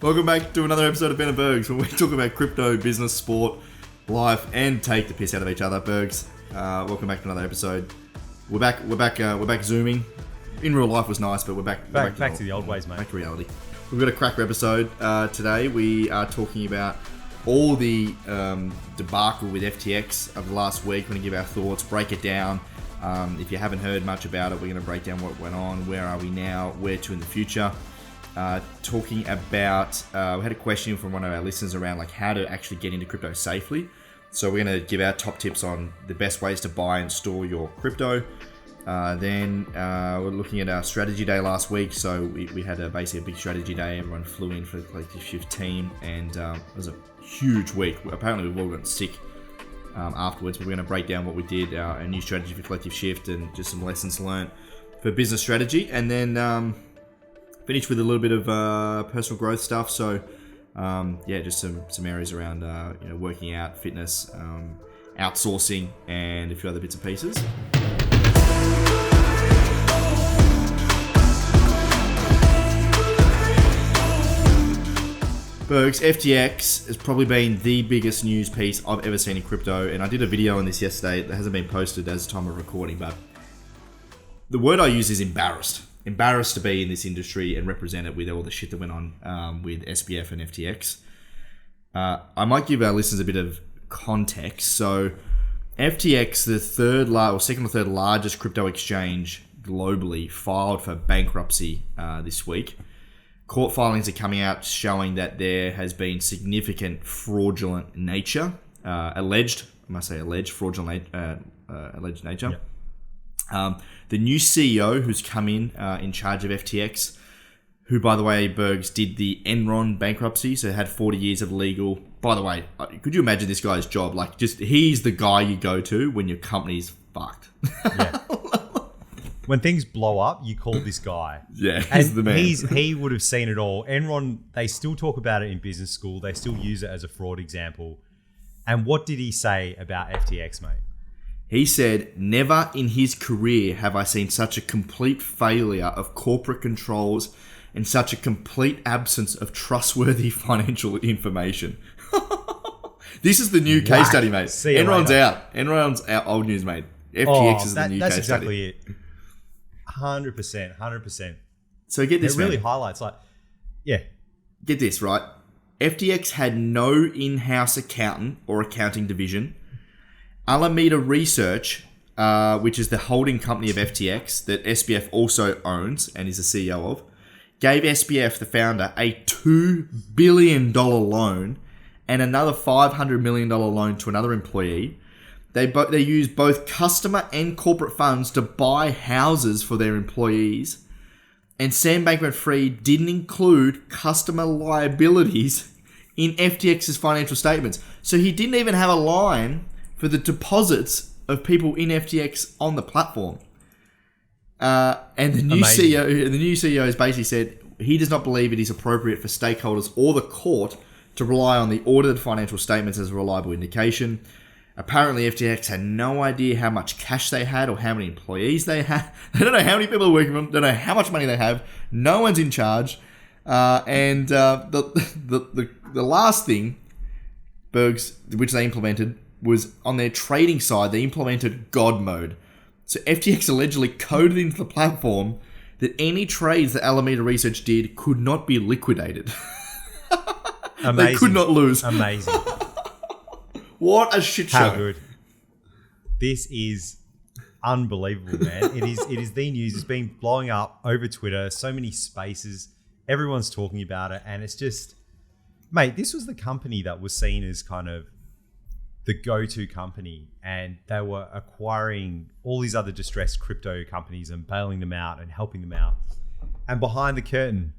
Welcome back to another episode of Ben and Bergs, where we talk about crypto, business, sport, life, and take the piss out of each other. Bergs, welcome back to another episode. We're back zooming. In real life was nice, but we're back to the old ways, mate. Back to reality. We've got a cracker episode today. We are talking about all the debacle with FTX of the last week. We're going to give our thoughts, break it down. If you haven't heard much about it, we're going to break down what went on, where are we now, where to in the future. Talking about, we had a question from one of our listeners around like how to actually get into crypto safely. So we're going to give our top tips on the best ways to buy and store your crypto. Then we're looking at our strategy day last week. So we had basically a big strategy day. Everyone flew in for the collective shift team, and it was a huge week. Apparently we've all gotten sick afterwards, but we're going to break down what we did, a new strategy for collective shift, and just some lessons learned for business strategy. And then finish with a little bit of personal growth stuff. So just some areas around working out, fitness, outsourcing, and a few other bits and pieces. Bergs, FTX has probably been the biggest news piece I've ever seen in crypto, and I did a video on this yesterday that hasn't been posted as time of recording, but the word I use is embarrassed. Embarrassed to be in this industry and represent it with all the shit that went on with SBF and FTX. I might give our listeners a bit of context. So FTX, the second or third largest crypto exchange globally, filed for bankruptcy this week. Court filings are coming out showing that there has been significant fraudulent nature, alleged fraudulent alleged nature. Yep. The new CEO who's come in charge of FTX, who, by the way, Bergs, did the Enron bankruptcy, so had 40 years of legal. By the way, could you imagine this guy's job? Like, just he's the guy you go to when your company's fucked. Yeah. When things blow up, you call this guy. Yeah, he's the man. He would have seen it all. Enron, they still talk about it in business school. They still use it as a fraud example. And what did he say about FTX, mate? He said, "Never in his career have I seen such a complete failure of corporate controls and such a complete absence of trustworthy financial information." This is the new case study, mate. Enron's out. Enron's out. Old news, mate. FTX is the new case study. That's exactly it. 100%. So get this, it really highlights, get this, right? FTX had no in-house accountant or accounting division. Alameda Research, which is the holding company of FTX that SBF also owns and is the CEO of, gave SBF, the founder, a $2 billion loan and another $500 million loan to another employee. They used both customer and corporate funds to buy houses for their employees. And Sam Bankman-Fried didn't include customer liabilities in FTX's financial statements. So he didn't even have a line for the deposits of people in FTX on the platform. And the new CEO has basically said he does not believe it is appropriate for stakeholders or the court to rely on the audited financial statements as a reliable indication. Apparently, FTX had no idea how much cash they had or how many employees they had. They don't know how many people are working for them. They don't know how much money they have. No one's in charge. The last thing, Bergs, which they implemented, was on their trading side, they implemented God mode. So FTX allegedly coded into the platform that any trades that Alameda Research did could not be liquidated. Amazing. They could not lose. Amazing. What a shit show. How good. This is unbelievable, man. It is the news. It's been blowing up over Twitter. So many spaces. Everyone's talking about it. And it's just, mate, this was the company that was seen as kind of the go-to company, and they were acquiring all these other distressed crypto companies and bailing them out and helping them out. And behind the curtain,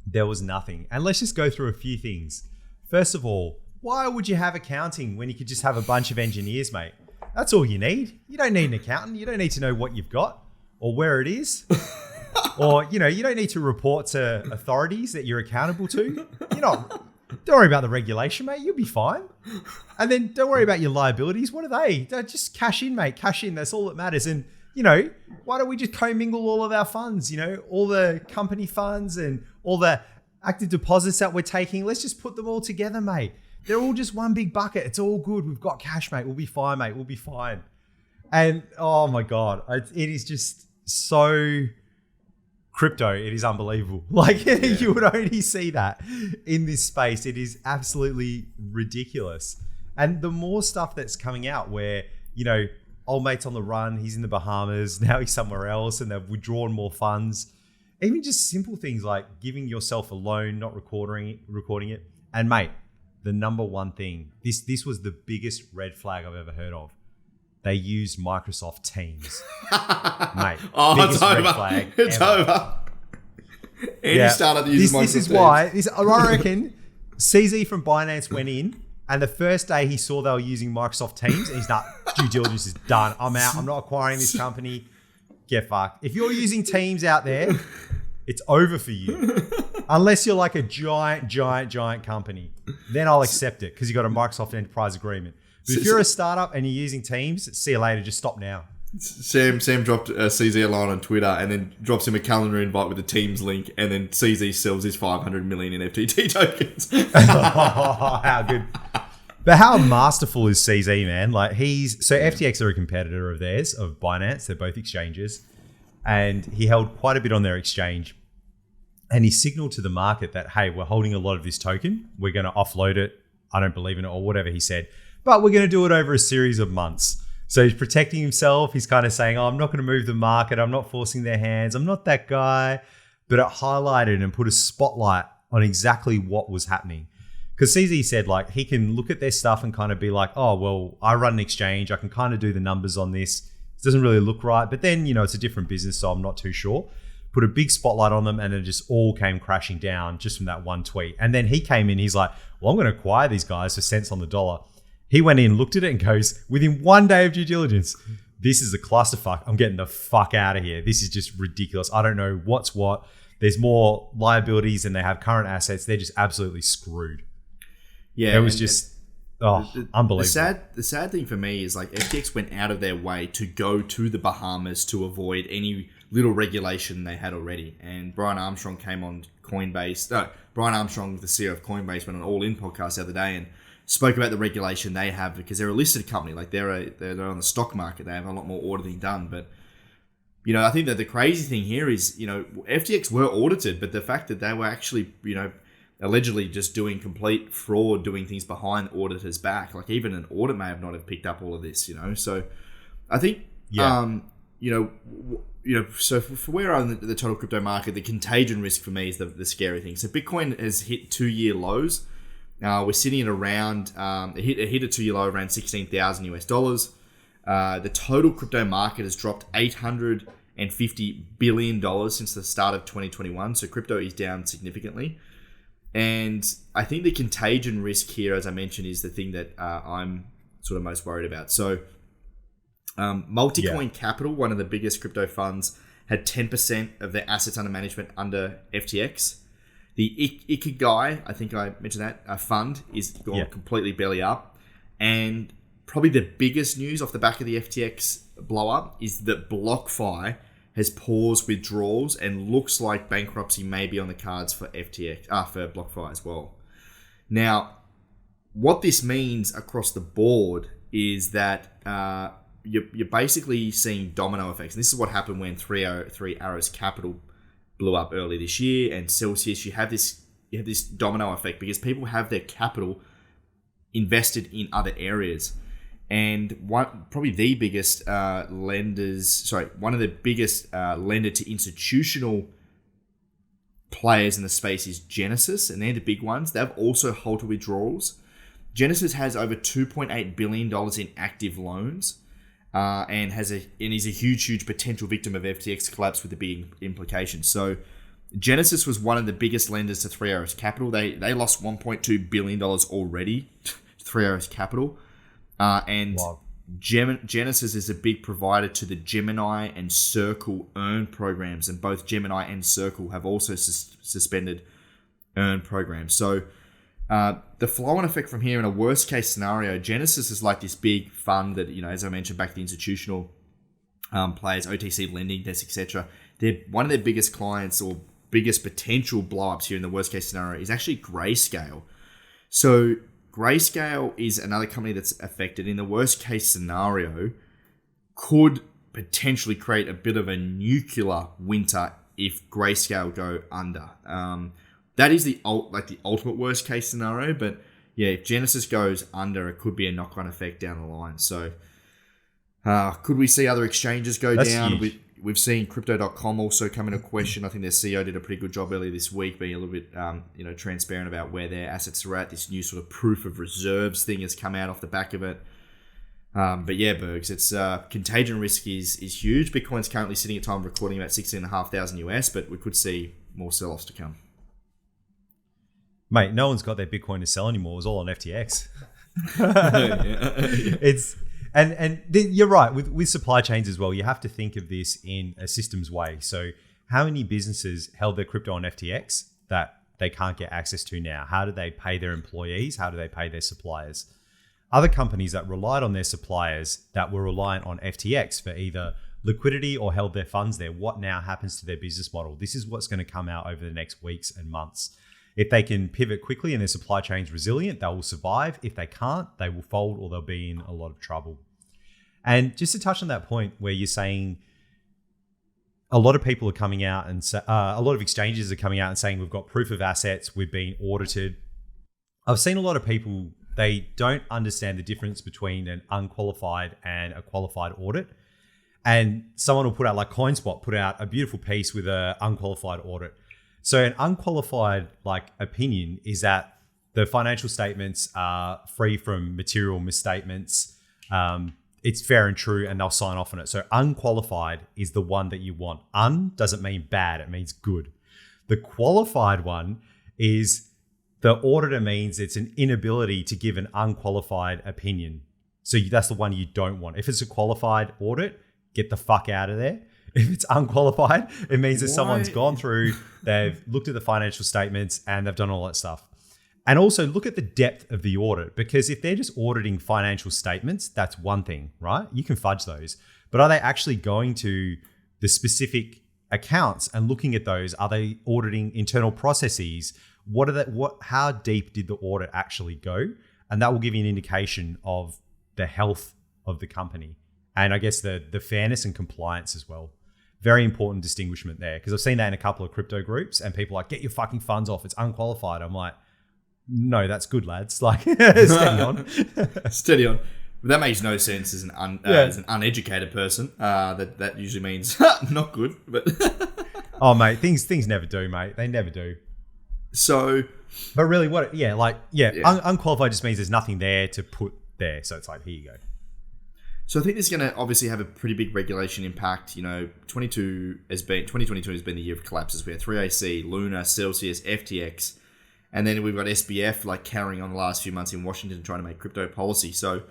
there was nothing. And let's just go through a few things. First of all, why would you have accounting when you could just have a bunch of engineers, mate? That's all you need. You don't need an accountant. You don't need to know what you've got or where it is. Or, you don't need to report to authorities that you're accountable to. Don't worry about the regulation, mate. You'll be fine. And then don't worry about your liabilities. What are they? Just cash in, mate. Cash in. That's all that matters. And, why don't we just commingle all of our funds, all the company funds and all the active deposits that we're taking. Let's just put them all together, mate. They're all just one big bucket. It's all good. We've got cash, mate. We'll be fine, mate. We'll be fine. And oh my God, it is just so crypto. It is unbelievable. Like you would only see that in this space. It is absolutely ridiculous. And the more stuff that's coming out where, old mate's on the run, he's in the Bahamas, now he's somewhere else and they've withdrawn more funds. Even just simple things like giving yourself a loan, not recording it. And mate, the number one thing, this was the biggest red flag I've ever heard of. They used Microsoft Teams. Mate, it's over. It's over. Any startup uses Microsoft Teams. This is why, I reckon CZ from Binance went in and the first day he saw they were using Microsoft Teams and he's like, due diligence is done. I'm out. I'm not acquiring this company. Get fucked. If you're using Teams out there, it's over for you. Unless you're like a giant company. Then I'll accept it because you got a Microsoft Enterprise Agreement. But if you're a startup and you're using Teams, see you later. Just stop now. Sam dropped CZ a line on Twitter and then drops him a calendar invite with the Teams link and then CZ sells his 500 million in FTT tokens. Oh, how good. But how masterful is CZ, man? Like FTX are a competitor of theirs, of Binance. They're both exchanges. And he held quite a bit on their exchange. And he signaled to the market that, hey, we're holding a lot of this token. We're going to offload it. I don't believe in it or whatever he said. But we're going to do it over a series of months. So he's protecting himself. He's kind of saying, I'm not going to move the market. I'm not forcing their hands. I'm not that guy. But it highlighted and put a spotlight on exactly what was happening. Because CZ said, like, he can look at their stuff and kind of be like, oh, well, I run an exchange. I can kind of do the numbers on this. It doesn't really look right. But then, it's a different business, so I'm not too sure. Put a big spotlight on them and it just all came crashing down just from that one tweet. And then he came in, he's like, well, I'm going to acquire these guys for cents on the dollar. He went in, looked at it and goes, within 1 day of due diligence, this is a clusterfuck. I'm getting the fuck out of here. This is just ridiculous. I don't know what's what. There's more liabilities than they have current assets. They're just absolutely screwed. Yeah. It was just unbelievable. The sad thing for me is like FTX went out of their way to go to the Bahamas to avoid any little regulation they had already. And Brian Armstrong came on Coinbase. No, Brian Armstrong, the CEO of Coinbase, went on All In podcast the other day and spoke about the regulation they have because they're a listed company. Like they're on the stock market. They have a lot more auditing done. But, I think that the crazy thing here is, FTX were audited, but the fact that they were actually, allegedly just doing complete fraud, doing things behind auditors' back. Like even an audit may have not have picked up all of this, So I think, so for where I'm in the total crypto market, the contagion risk for me is the scary thing. So Bitcoin has hit 2-year lows. We're sitting at around, it hit a 2-year low around $16,000 US. The total crypto market has dropped $850 billion since the start of 2021. So crypto is down significantly. And I think the contagion risk here, as I mentioned, is the thing that I'm sort of most worried about. So Multicoin Capital, one of the biggest crypto funds, had 10% of their assets under management under FTX. The Ikigai, I think I mentioned that, fund is gone completely belly up. And probably the biggest news off the back of the FTX blow up is that BlockFi has paused withdrawals and looks like bankruptcy may be on the cards for for BlockFi as well. Now, what this means across the board is that you're basically seeing domino effects. And this is what happened when Three Arrows Capital blew up early this year, and Celsius. You have this domino effect because people have their capital invested in other areas. And one of the biggest lender to institutional players in the space is Genesis, and they're the big ones. They've also halted withdrawals. Genesis has over $2.8 billion in active loans, and is a huge potential victim of FTX collapse with the big implications. So Genesis was one of the biggest lenders to Three Arrows Capital. They lost $1.2 billion already to Three Arrows Capital. And wow. Genesis is a big provider to the Gemini and Circle Earn programs, and both Gemini and Circle have also suspended Earn programs. So the flow-on effect from here in a worst-case scenario, Genesis is like this big fund that, as I mentioned, back to the institutional players, OTC lending desks, etc. They're one of their biggest clients, or biggest potential blow-ups here in the worst-case scenario is actually Grayscale. So Grayscale is another company that's affected. In the worst-case scenario, could potentially create a bit of a nuclear winter if Grayscale go under. That is the ultimate worst-case scenario, but yeah, if Genesis goes under, it could be a knock-on effect down the line. So could we see other exchanges go down? Huge. We've seen Crypto.com also come into question. I think their CEO did a pretty good job earlier this week, being a little bit transparent about where their assets are at. This new sort of proof of reserves thing has come out off the back of it. But yeah, Bergs, it's contagion risk is huge. Bitcoin's currently sitting at time of recording about 16,500 US, but we could see more sell-offs to come. Mate, no one's got their Bitcoin to sell anymore. It's all on FTX. You're right with supply chains as well. You have to think of this in a systems way. So, how many businesses held their crypto on FTX that they can't get access to now? How do they pay their employees? How do they pay their suppliers? Other companies that relied on their suppliers that were reliant on FTX for either liquidity or held their funds there. What now happens to their business model? This is what's going to come out over the next weeks and months. If they can pivot quickly and their supply chain's resilient, they will survive. If they can't, they will fold or they'll be in a lot of trouble. And just to touch on that point where you're saying a lot of people are coming out and a lot of exchanges are coming out and saying we've got proof of assets, we've been audited. I've seen a lot of people, they don't understand the difference between an unqualified and a qualified audit. And someone will put out, like CoinSpot, put out a beautiful piece with an unqualified audit. So an unqualified opinion is that the financial statements are free from material misstatements. It's fair and true, and they'll sign off on it. So unqualified is the one that you want. Un doesn't mean bad, it means good. The qualified one is the auditor means it's an inability to give an unqualified opinion. So that's the one you don't want. If it's a qualified audit, get the fuck out of there. If it's unqualified, it means that someone's gone through, they've looked at the financial statements and they've done all that stuff. And also look at the depth of the audit, because if they're just auditing financial statements, that's one thing, right? You can fudge those. But are they actually going to the specific accounts and looking at those? Are they auditing internal processes? How deep did the audit actually go? And that will give you an indication of the health of the company. And I guess the fairness and compliance as well. Very important distinguishment there, because I've seen that in a couple of crypto groups and people are like, get your fucking funds off. It's unqualified. I'm like, no, that's good, lads. Like, steady on. Steady on. That makes no sense as an uneducated person. That usually means not good. But oh, mate, things never do, mate. They never do. So, but really, unqualified just means there's nothing there to put there. So it's like, here you go. So I think this is going to obviously have a pretty big regulation impact. 2022 has been the year of collapses. We had 3AC, Luna, Celsius, FTX, and then we've got SBF carrying on the last few months in Washington trying to make crypto policy. So,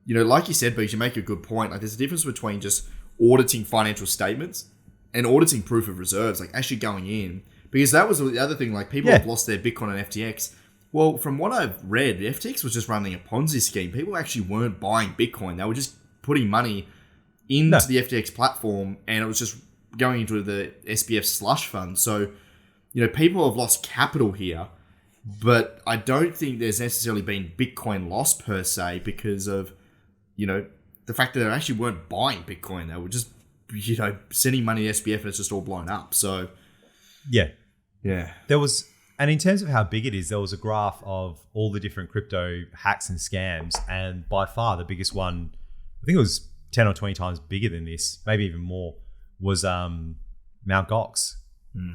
like you said, because you make a good point. There's a difference between just auditing financial statements and auditing proof of reserves, actually going in. Because that was the other thing, people have lost their Bitcoin on FTX. Well, from what I've read, FTX was just running a Ponzi scheme. People actually weren't buying Bitcoin. They were just putting money into the FTX platform, and it was just going into the SBF slush fund. So, people have lost capital here, but I don't think there's necessarily been Bitcoin loss per se because of, the fact that they actually weren't buying Bitcoin. They were just, sending money to SBF and it's just all blown up. So, yeah. There was, and in terms of how big it is, there was a graph of all the different crypto hacks and scams, and by far the biggest one, I think it was 10 or 20 times bigger than this, maybe even more, was Mt. Gox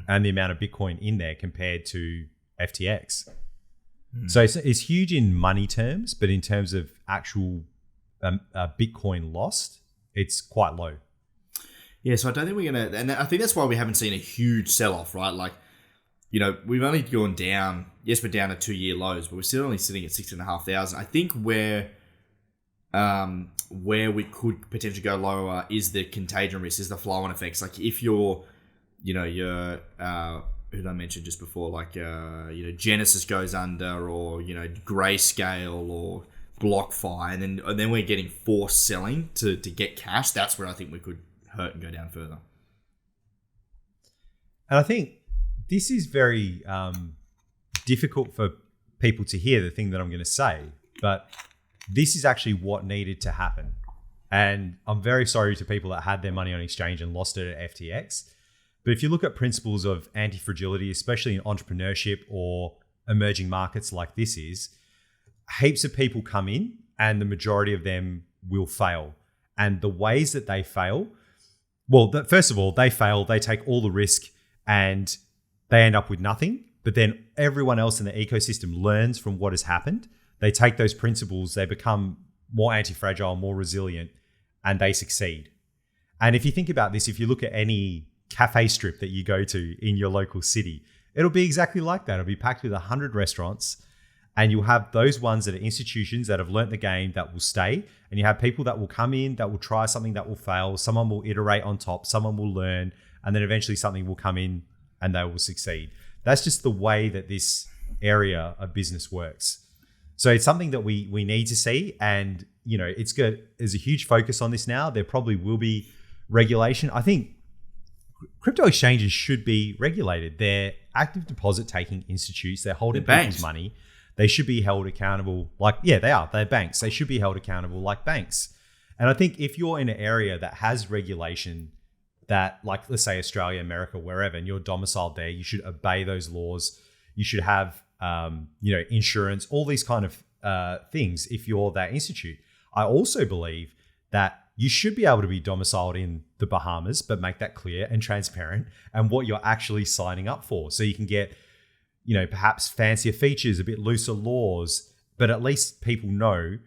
and the amount of Bitcoin in there compared to FTX. So it's huge in money terms, but in terms of actual Bitcoin lost, it's quite low. Yeah, so I don't think we're going to... And I think that's why we haven't seen a huge sell-off, right? We've only gone down... Yes, we're down at 2-year lows, but we're still only sitting at 6,500. I think where we could potentially go lower is the contagion risk, is the flow-on effects. If you're, who did I mention just before? Genesis goes under, or, Grayscale or BlockFi, and then we're getting forced selling to get cash. That's where I think we could hurt and go down further. And I think this is very difficult for people to hear, the thing that I'm going to say, but this is actually what needed to happen. And I'm very sorry to people that had their money on exchange and lost it at FTX. But if you look at principles of anti-fragility, especially in entrepreneurship or emerging markets like this is, heaps of people come in and the majority of them will fail. And the ways that they fail, well, first of all, they fail, they take all the risk and they end up with nothing. But then everyone else in the ecosystem learns from what has happened. They take those principles, they become more anti-fragile, more resilient, and they succeed. And if you think about this, if you look at any cafe strip that you go to in your local city, it'll be exactly like that. It'll be packed with 100 restaurants, and you'll have those ones that are institutions that have learnt the game that will stay. And you have people that will come in, that will try something that will fail. Someone will iterate on top, someone will learn, and then eventually something will come in and they will succeed. That's just the way that this area of business works. So it's something that we need to see, and it's good. There's a huge focus on this now. There probably will be regulation. I think crypto exchanges should be regulated. They're active deposit taking institutes. They're holding people's money. They should be held accountable they are. They're banks. They should be held accountable like banks. And I think if you're in an area that has regulation that, like, let's say Australia, America, wherever, and you're domiciled there, you should obey those laws. You should have insurance, all these kind of things if you're that institute. I also believe that you should be able to be domiciled in the Bahamas, but make that clear and transparent and what you're actually signing up for. So you can get, perhaps fancier features, a bit looser laws, but at least people know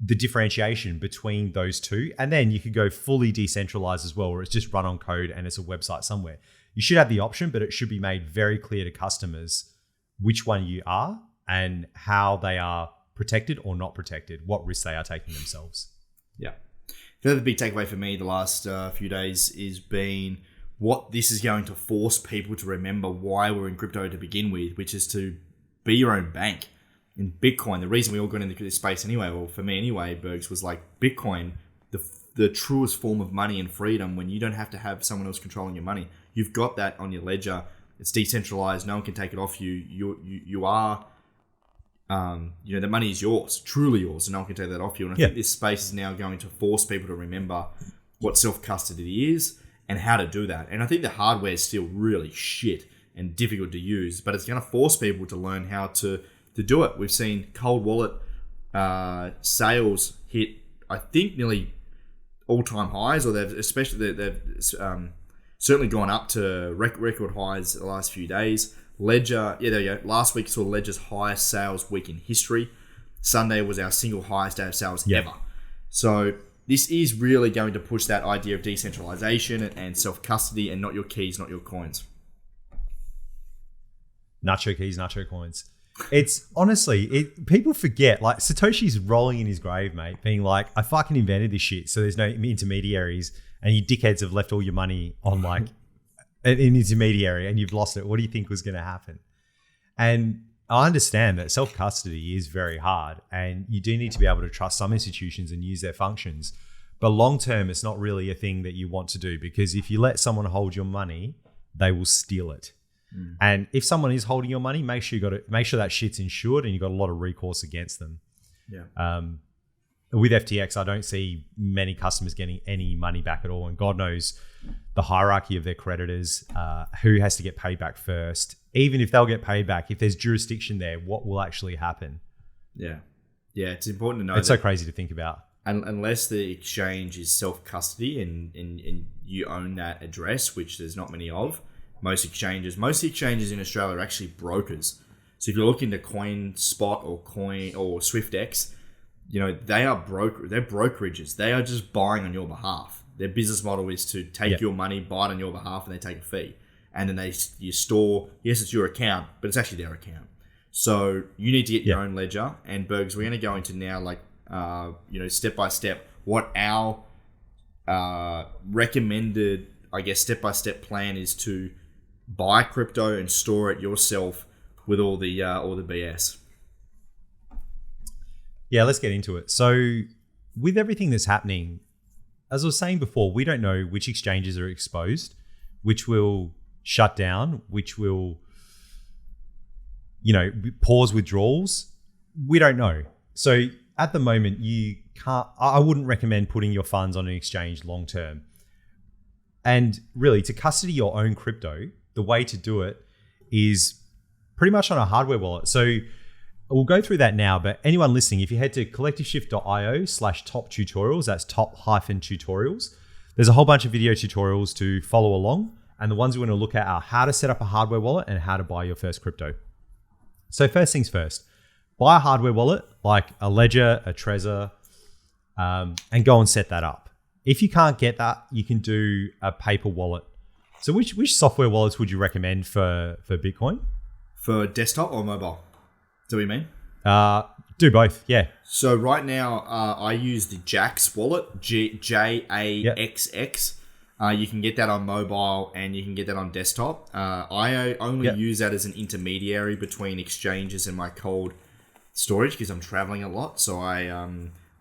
the differentiation between those two. And then you could go fully decentralized as well, where it's just run on code and it's a website somewhere. You should have the option, but it should be made very clear to customers which one you are and how they are protected or not protected, what risks they are taking themselves. Yeah. The other big takeaway for me the last few days is been what this is going to force people to remember why we're in crypto to begin with, which is to be your own bank. In Bitcoin, the reason we all got into this space anyway, or for me anyway, Bergs, was like Bitcoin, the truest form of money and freedom when you don't have to have someone else controlling your money. You've got that on your ledger. It's decentralized. No one can take it off you. You are, the money is yours, truly yours, and no one can take that off you. And I think this space is now going to force people to remember what self-custody is and how to do that. And I think the hardware is still really shit and difficult to use, but it's going to force people to learn how to do it. We've seen cold wallet sales hit, I think, nearly all-time highs, or they've certainly gone up to record highs the last few days. Ledger, there you go. Last week saw Ledger's highest sales week in history. Sunday was our single highest day of sales ever. So this is really going to push that idea of decentralization and self-custody, and not your keys, not your coins. Nacho keys, nacho coins. It's honestly, people forget, like Satoshi's rolling in his grave, mate, being like, I fucking invented this shit, so there's no intermediaries, and you dickheads have left all your money on like an intermediary and you've lost it. What do you think was going to happen? And I understand that self-custody is very hard, and you do need to be able to trust some institutions and use their functions. But long term, it's not really a thing that you want to do, because if you let someone hold your money, they will steal it. And if someone is holding your money, make sure that shit's insured and you've got a lot of recourse against them. Yeah. With FTX, I don't see many customers getting any money back at all. And God knows the hierarchy of their creditors, who has to get paid back first. Even if they'll get paid back, if there's jurisdiction there, what will actually happen? Yeah. Yeah, it's important to know. It's so crazy to think about. Unless the exchange is self-custody and you own that address, which there's not many of, most exchanges in Australia are actually brokers. So if you look into CoinSpot or SwiftX, they are they're brokerages. They are just buying on your behalf. Their business model is to take your money, buy it on your behalf, and they take a fee. And then you store, yes, it's your account, but it's actually their account. So you need to get your own ledger. And Bergs, we're going to go into now, step by step, what our recommended, I guess, step-by-step plan is to buy crypto and store it yourself with all the BS. Yeah, let's get into it. So with everything that's happening, as I was saying before, we don't know which exchanges are exposed, which will shut down, which will, pause withdrawals. We don't know. So at the moment, I wouldn't recommend putting your funds on an exchange long term. And really, to custody your own crypto, the way to do it is pretty much on a hardware wallet. So we'll go through that now, but anyone listening, if you head to collectiveshift.io/top tutorials, that's top-tutorials, there's a whole bunch of video tutorials to follow along. And the ones we want to look at are how to set up a hardware wallet and how to buy your first crypto. So first things first, buy a hardware wallet like a Ledger, a Trezor, and go and set that up. If you can't get that, you can do a paper wallet. So which software wallets would you recommend for Bitcoin? For desktop or mobile? Do we mean? Do both, yeah. So right now, I use the Jaxx wallet, JAXX. You can get that on mobile and you can get that on desktop. I only use that as an intermediary between exchanges and my cold storage because I'm traveling a lot. So I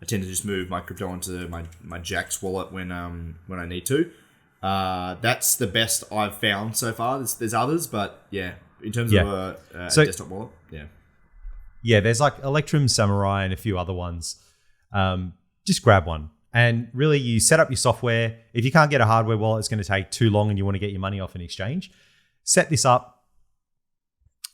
tend to just move my crypto onto my Jaxx wallet when I need to. That's the best I've found so far. There's others, but yeah, in terms of a desktop wallet, yeah. Yeah, there's like Electrum, Samurai, and a few other ones. Just grab one. And really, you set up your software. If you can't get a hardware wallet, it's going to take too long and you want to get your money off an exchange. Set this up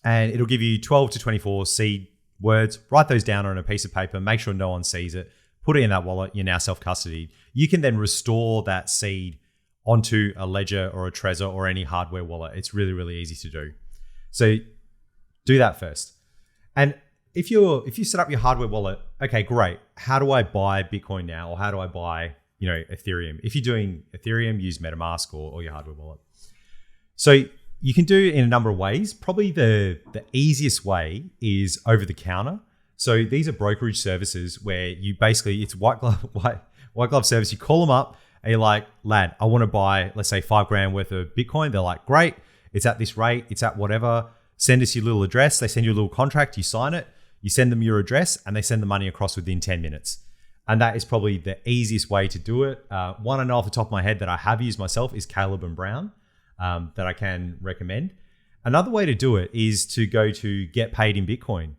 and it'll give you 12 to 24 seed words. Write those down on a piece of paper. Make sure no one sees it. Put it in that wallet. You're now self-custodied. You can then restore that seed onto a Ledger or a Trezor or any hardware wallet. It's really, really easy to do. So do that first. And if you set up your hardware wallet, okay, great. How do I buy Bitcoin now? Or how do I buy, Ethereum? If you're doing Ethereum, use MetaMask or your hardware wallet. So you can do it in a number of ways. Probably the easiest way is over the counter. So these are brokerage services where you basically, it's white glove service. You call them up and you're like, lad, I want to buy, let's say $5,000 worth of Bitcoin. They're like, great. It's at this rate. It's at whatever. Send us your little address. They send you a little contract. You sign it. You send them your address and they send the money across within 10 minutes. And that is probably the easiest way to do it. One I know off the top of my head that I have used myself is Caleb and Brown that I can recommend. Another way to do it is to go to Get Paid in Bitcoin.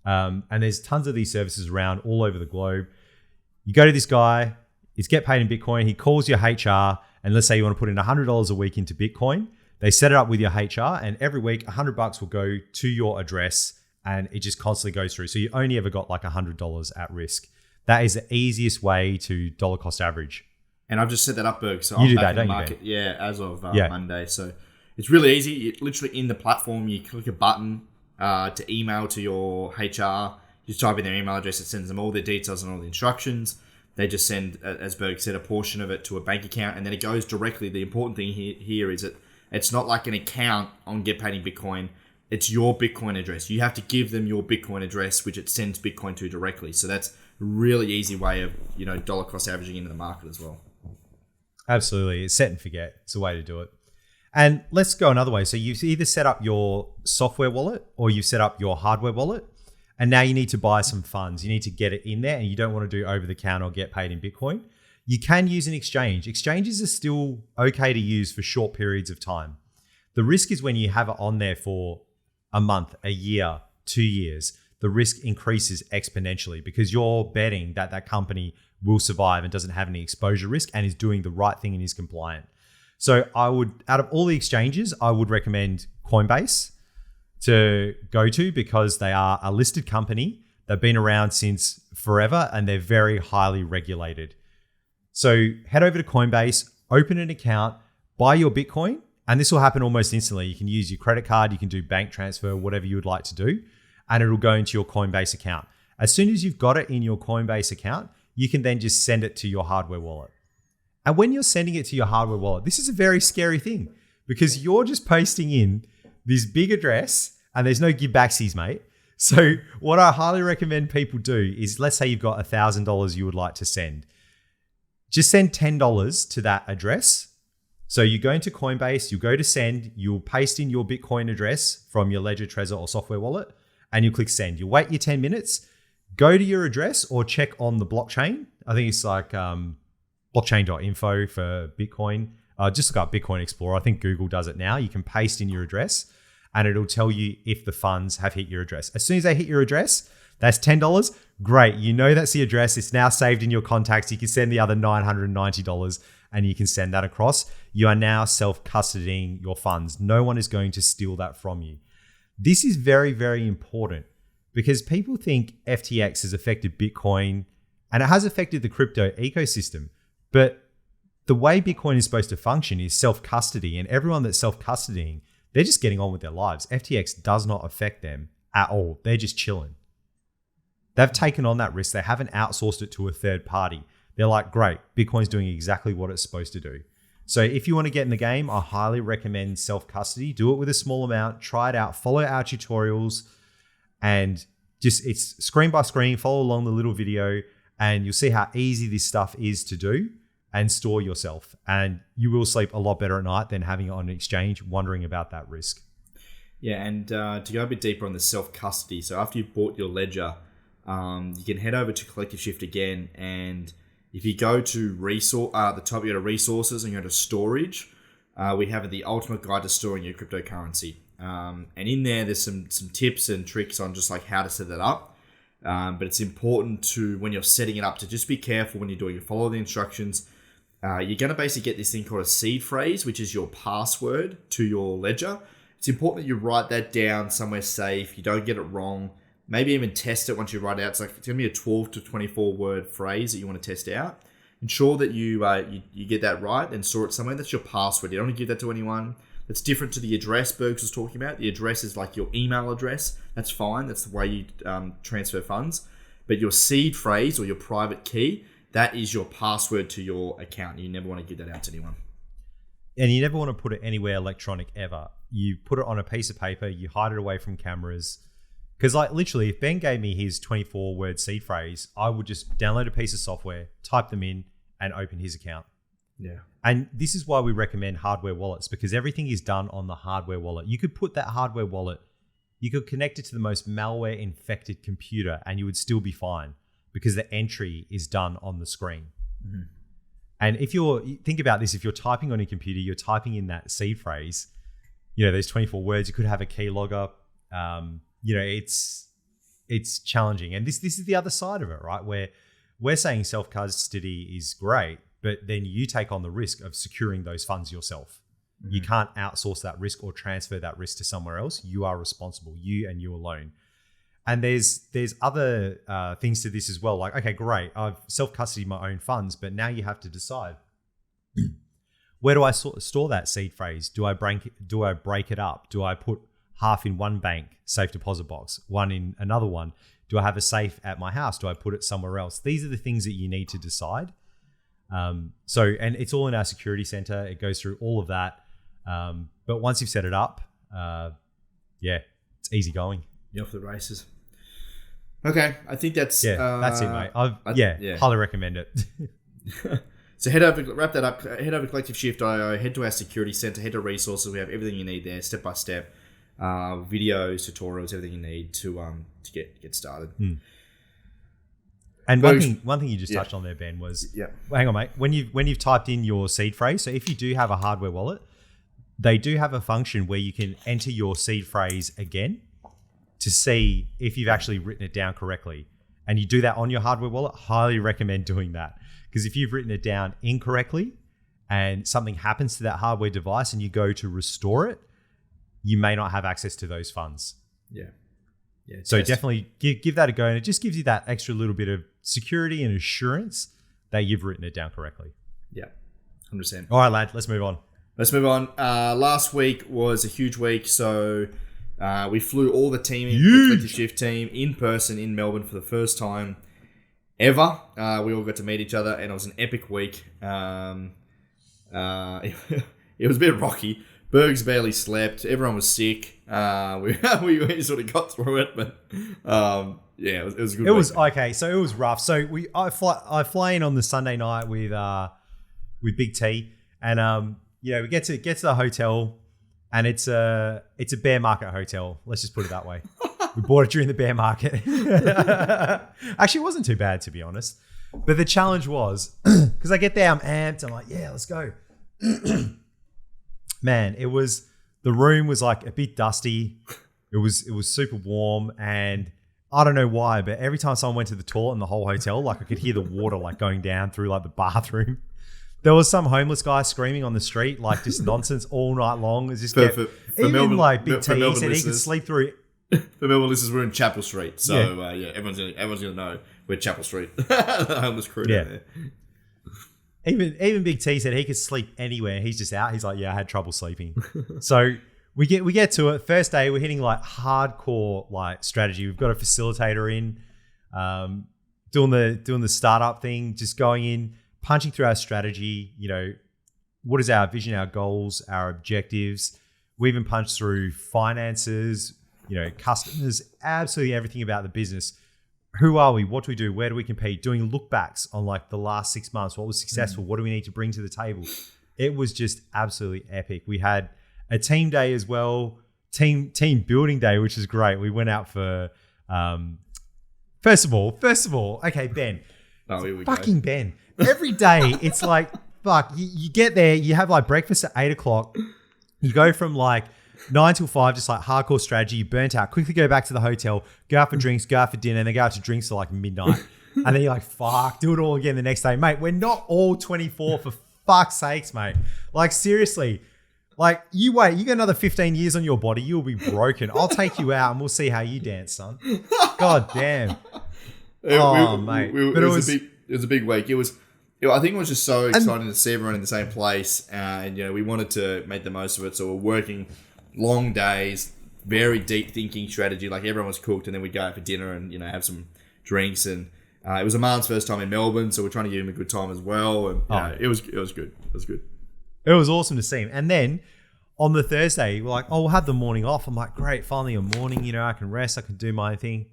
And there's tons of these services around all over the globe. You go to this guy, it's Get Paid in Bitcoin. He calls your HR and let's say you want to put in $100 a week into Bitcoin. They set it up with your HR and every week $100 will go to your address and it just constantly goes through. So you only ever got like $100 at risk. That is the easiest way to dollar cost average. And I've just set that up, Berg. So you I'm do back that, in the don't market. you, Yeah, as of Monday. So it's really easy. You, literally in the platform, you click a button to email to your HR. You type in their email address. It sends them all the details and all the instructions. They just send, as Berg said, a portion of it to a bank account, and then it goes directly. The important thing here is that it's not like an account on Get Paid in Bitcoin. It's your Bitcoin address. You have to give them your Bitcoin address, which it sends Bitcoin to directly. So that's a really easy way of, dollar cost averaging into the market as well. Absolutely. It's set and forget. It's a way to do it. And let's go another way. So you've either set up your software wallet or you've set up your hardware wallet. And now you need to buy some funds. You need to get it in there and you don't want to do over the counter or Get Paid in Bitcoin. You can use an exchange. Exchanges are still okay to use for short periods of time. The risk is when you have it on there for a month, a year, 2 years, the risk increases exponentially because you're betting that that company will survive and doesn't have any exposure risk and is doing the right thing and is compliant. So out of all the exchanges, I would recommend Coinbase to go to because they are a listed company. They've been around since forever and they're very highly regulated. So head over to Coinbase, open an account, buy your Bitcoin, and this will happen almost instantly. You can use your credit card, you can do bank transfer, whatever you would like to do, and it'll go into your Coinbase account. As soon as you've got it in your Coinbase account, you can then just send it to your hardware wallet. And when you're sending it to your hardware wallet, this is a very scary thing because you're just pasting in this big address and there's no give backsies, mate. So what I highly recommend people do is, let's say you've got $1,000 you would like to send. Just send $10 to that address. So you go into Coinbase, you go to send, you'll paste in your Bitcoin address from your Ledger, Trezor, or software wallet, and you click send. You wait your 10 minutes, go to your address or check on the blockchain. I think it's like blockchain.info for Bitcoin. Just look up Bitcoin Explorer. I think Google does it now. You can paste in your address and it'll tell you if the funds have hit your address. As soon as they hit your address, that's $10. Great. You know that's the address. It's now saved in your contacts. You can send the other $990 and you can send that across. You are now self-custodying your funds. No one is going to steal that from you. This is very, very important because people think FTX has affected Bitcoin and it has affected the crypto ecosystem. But the way Bitcoin is supposed to function is self-custody, and everyone that's self-custodying, they're just getting on with their lives. FTX does not affect them at all. They're just chilling. They've taken on that risk. They haven't outsourced it to a third party. They're like, great, Bitcoin's doing exactly what it's supposed to do. So if you want to get in the game, I highly recommend self-custody. Do it with a small amount. Try it out. Follow our tutorials. And just it's screen by screen. Follow along the little video. And you'll see how easy this stuff is to do and store yourself. And you will sleep a lot better at night than having it on an exchange, wondering about that risk. Yeah, and to go a bit deeper on the self-custody. So after you've bought your ledger, you can head over to Collective Shift again, and if you go to the top, you go to resources and go to storage. We have the ultimate guide to storing your cryptocurrency, and in there's some tips and tricks on just like how to set that up. But it's important to, when you're setting it up, to just be careful when you're doing it. Follow the instructions. You're going to basically get this thing called a seed phrase, which is your password to your ledger. It's important that you write that down somewhere safe. You don't get it wrong. Maybe even test it once you write it out. It's going to be a 12 to 24 word phrase that you want to test out. Ensure that you get that right and store it somewhere. That's your password. You don't want to give that to anyone. That's different to the address Bergs was talking about. The address is like your email address. That's fine. That's the way you transfer funds. But your seed phrase or your private key, that is your password to your account. You never want to give that out to anyone. And you never want to put it anywhere electronic ever. You put it on a piece of paper. You hide it away from cameras. Because like literally, if Ben gave me his 24-word seed phrase, I would just download a piece of software, type them in, and open his account. Yeah. And this is why we recommend hardware wallets, because everything is done on the hardware wallet. You could put that hardware wallet, you could connect it to the most malware-infected computer, and you would still be fine because the entry is done on the screen. Mm-hmm. And think about this, if you're typing on your computer, you're typing in that seed phrase, those 24 words, you could have a keylogger. It's challenging. And this is the other side of it, right? Where we're saying self-custody is great, but then you take on the risk of securing those funds yourself. Mm-hmm. You can't outsource that risk or transfer that risk to somewhere else. You are responsible, you and you alone. And there's other things to this as well. Like, okay, great, I've self-custodied my own funds, but now you have to decide, where do I store that seed phrase? Do I break it up? Do I put half in one bank safe deposit box, one in another one? Do I have a safe at my house? Do I put it somewhere else? These are the things that you need to decide. And it's all in our security center. It goes through all of that. But once you've set it up, it's easy going. You're off the races. Okay, I think that's it, mate. Highly recommend it. So wrap that up. Head over to Collective Shift.io. Head to our security center. Head to resources. We have everything you need there, step by step. Videos, tutorials, everything you need to get started. And one thing you just touched on there, Ben, was hang on, mate. When you've typed in your seed phrase, so if you do have a hardware wallet, they do have a function where you can enter your seed phrase again to see if you've actually written it down correctly. And you do that on your hardware wallet. Highly recommend doing that, because if you've written it down incorrectly and something happens to that hardware device and you go to restore it, you may not have access to those funds. Yeah. So definitely give that a go, and it just gives you that extra little bit of security and assurance that you've written it down correctly. Yeah, 100%. All right, lad, let's move on. Last week was a huge week, so we flew all the team, the Collective Shift team, in person in Melbourne for the first time ever. We all got to meet each other, and it was an epic week. It was a bit rocky. Bergs barely slept. Everyone was sick. We sort of got through it, but it was a good. It was okay. So it was rough. So I fly in on the Sunday night with Big T, and we get to the hotel, and it's a bear market hotel. Let's just put it that way. We bought it during the bear market. Actually, it wasn't too bad, to be honest. But the challenge was because I get there, I'm amped. I'm like, yeah, let's go. Man, the room was like a bit dusty. It was super warm, and I don't know why, but every time someone went to the toilet in the whole hotel, like I could hear the water like going down through like the bathroom. There was some homeless guy screaming on the street, like just nonsense all night long. It just even Melbourne, like Big T said he could sleep through it. For Melbourne listeners, we're in Chapel Street, so everyone's gonna know we're Chapel Street. The homeless crew down there. Even Big T said he could sleep anywhere. He's just out. He's like, I had trouble sleeping. So we get to it. First day, we're hitting like hardcore like strategy. We've got a facilitator in, doing the startup thing, just going in, punching through our strategy. You know, what is our vision, our goals, our objectives. We even punched through finances, you know, customers, absolutely everything about the business. Who are we? What do we do? Where do we compete? Doing look backs on like the last 6 months. What was successful? What do we need to bring to the table? It was just absolutely epic. We had a team day as well, team building day, which is great. We went out for, first of all, okay, Ben. Oh, here we fucking go. Ben. Every day, it's like, fuck, you get there, you have like breakfast at 8 o'clock. You go from like 9 till 5, just like hardcore strategy, you burnt out, quickly go back to the hotel, go out for drinks, go out for dinner, and then go out to drinks till like midnight. And then you're like, fuck, do it all again the next day. Mate, we're not all 24 for fuck's sakes, mate. Like seriously, like you wait, you got another 15 years on your body, you'll be broken. I'll take you out and we'll see how you dance, son. God damn. Mate. But it was a big week. I think it was just so exciting to see everyone in the same place. And, you know, we wanted to make the most of it. So we're working long days, very deep thinking strategy. Like everyone was cooked, and then we'd go out for dinner and, you know, have some drinks. And it was Aman's first time in Melbourne, so we're trying to give him a good time as well. And it was good. It was good. It was awesome to see him. And then on the Thursday, we're like, we'll have the morning off. I'm like, great, finally a morning. You know, I can rest. I can do my thing.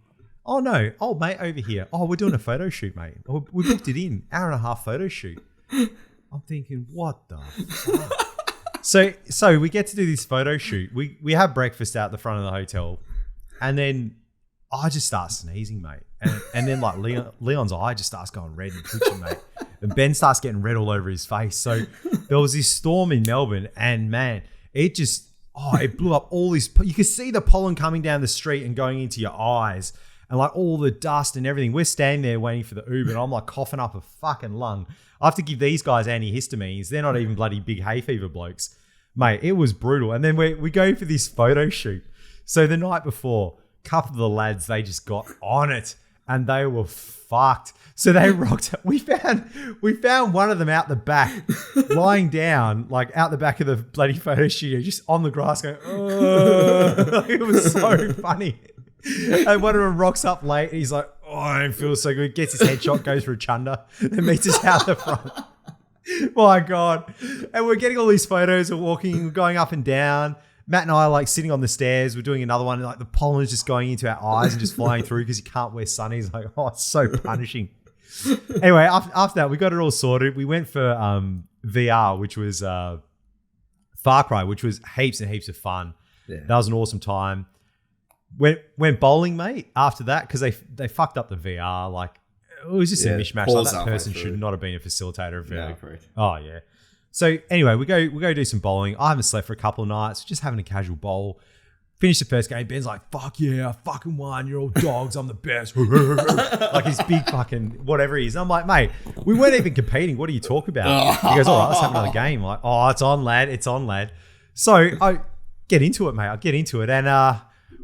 Oh, no. Oh, mate, over here. Oh, we're doing a photo shoot, mate. We booked it in. Hour and a half photo shoot. I'm thinking, what the fuck? So we get to do this photo shoot. We have breakfast out the front of the hotel. And then I just start sneezing, mate. And then like Leon's eye just starts going red and twitching, mate. And Ben starts getting red all over his face. So there was this storm in Melbourne, and man, it blew up all this. You could see the pollen coming down the street and going into your eyes. And like all the dust and everything. We're standing there waiting for the Uber, and I'm like coughing up a fucking lung. I have to give these guys antihistamines. They're not even bloody big hay fever blokes. Mate, it was brutal. And then we go for this photo shoot. So the night before, a couple of the lads, they just got on it, and they were fucked. So they rocked. We found one of them out the back, lying down, like out the back of the bloody photo studio, just on the grass going, oh. It was so funny. And one of them rocks up late, and he's like, oh, I don't feel so good. Gets his headshot, goes for a chunder, and meets us out the front. My God. And we're getting all these photos. We're walking, we're going up and down. Matt and I are like sitting on the stairs. We're doing another one, and like the pollen is just going into our eyes and just flying through because you can't wear sunnies. Like, oh, it's so punishing. Anyway, after that, we got it all sorted. We went for VR, which was Far Cry, which was heaps and heaps of fun. Yeah. That was an awesome time. Went bowling, mate, after that, because they fucked up the VR. Like, it was just a mishmash. Like, that person should not have been a facilitator of VR. Yeah, oh, yeah. So anyway, we go do some bowling. I haven't slept for a couple of nights, just having a casual bowl. Finished the first game. Ben's like, fuck yeah, I fucking won. You're all dogs. I'm the best. Like his big fucking whatever he is. And I'm like, mate, we weren't even competing. What are you talking about? He goes, all right, let's have another game. I'm like, oh, it's on, lad. It's on, lad. So I get into it, mate. I get into it. And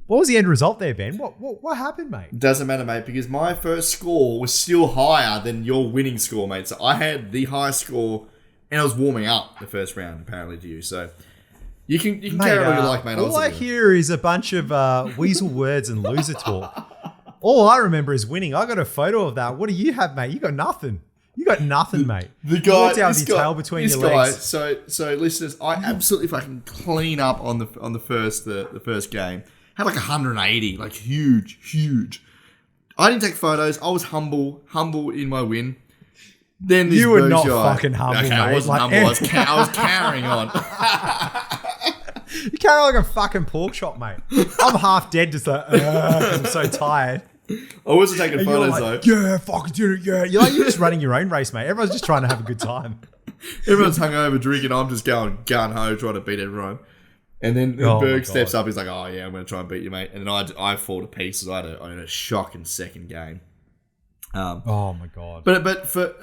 what was the end result there, Ben? What happened, mate? Doesn't matter, mate, because my first score was still higher than your winning score, mate. So I had the highest score, and I was warming up the first round, apparently, to you. So you can mate, carry what you like, mate. All I hear is a bunch of weasel words and loser talk. All I remember is winning. I got a photo of that. What do you have, mate? You got nothing. You got nothing, mate. The guy, you out with your tail between your legs. So listeners, I absolutely fucking clean up on the first game. Had like 180, like huge. I didn't take photos. I was humble in my win. Then this you were not fucking humble, okay, mate. I wasn't humble. I was carrying on. You carry like a fucking pork chop, mate. I'm half dead just like, because I'm so tired. I wasn't taking photos like, though. Yeah, fucking did it, yeah. You're just running your own race, mate. Everyone's just trying to have a good time. Everyone's hungover drinking. I'm just going gun-ho trying to beat everyone. And then Berg steps up. He's like, oh, yeah, I'm going to try and beat you, mate. And then I fall to pieces. I had a shocking second game. Oh, my God. But for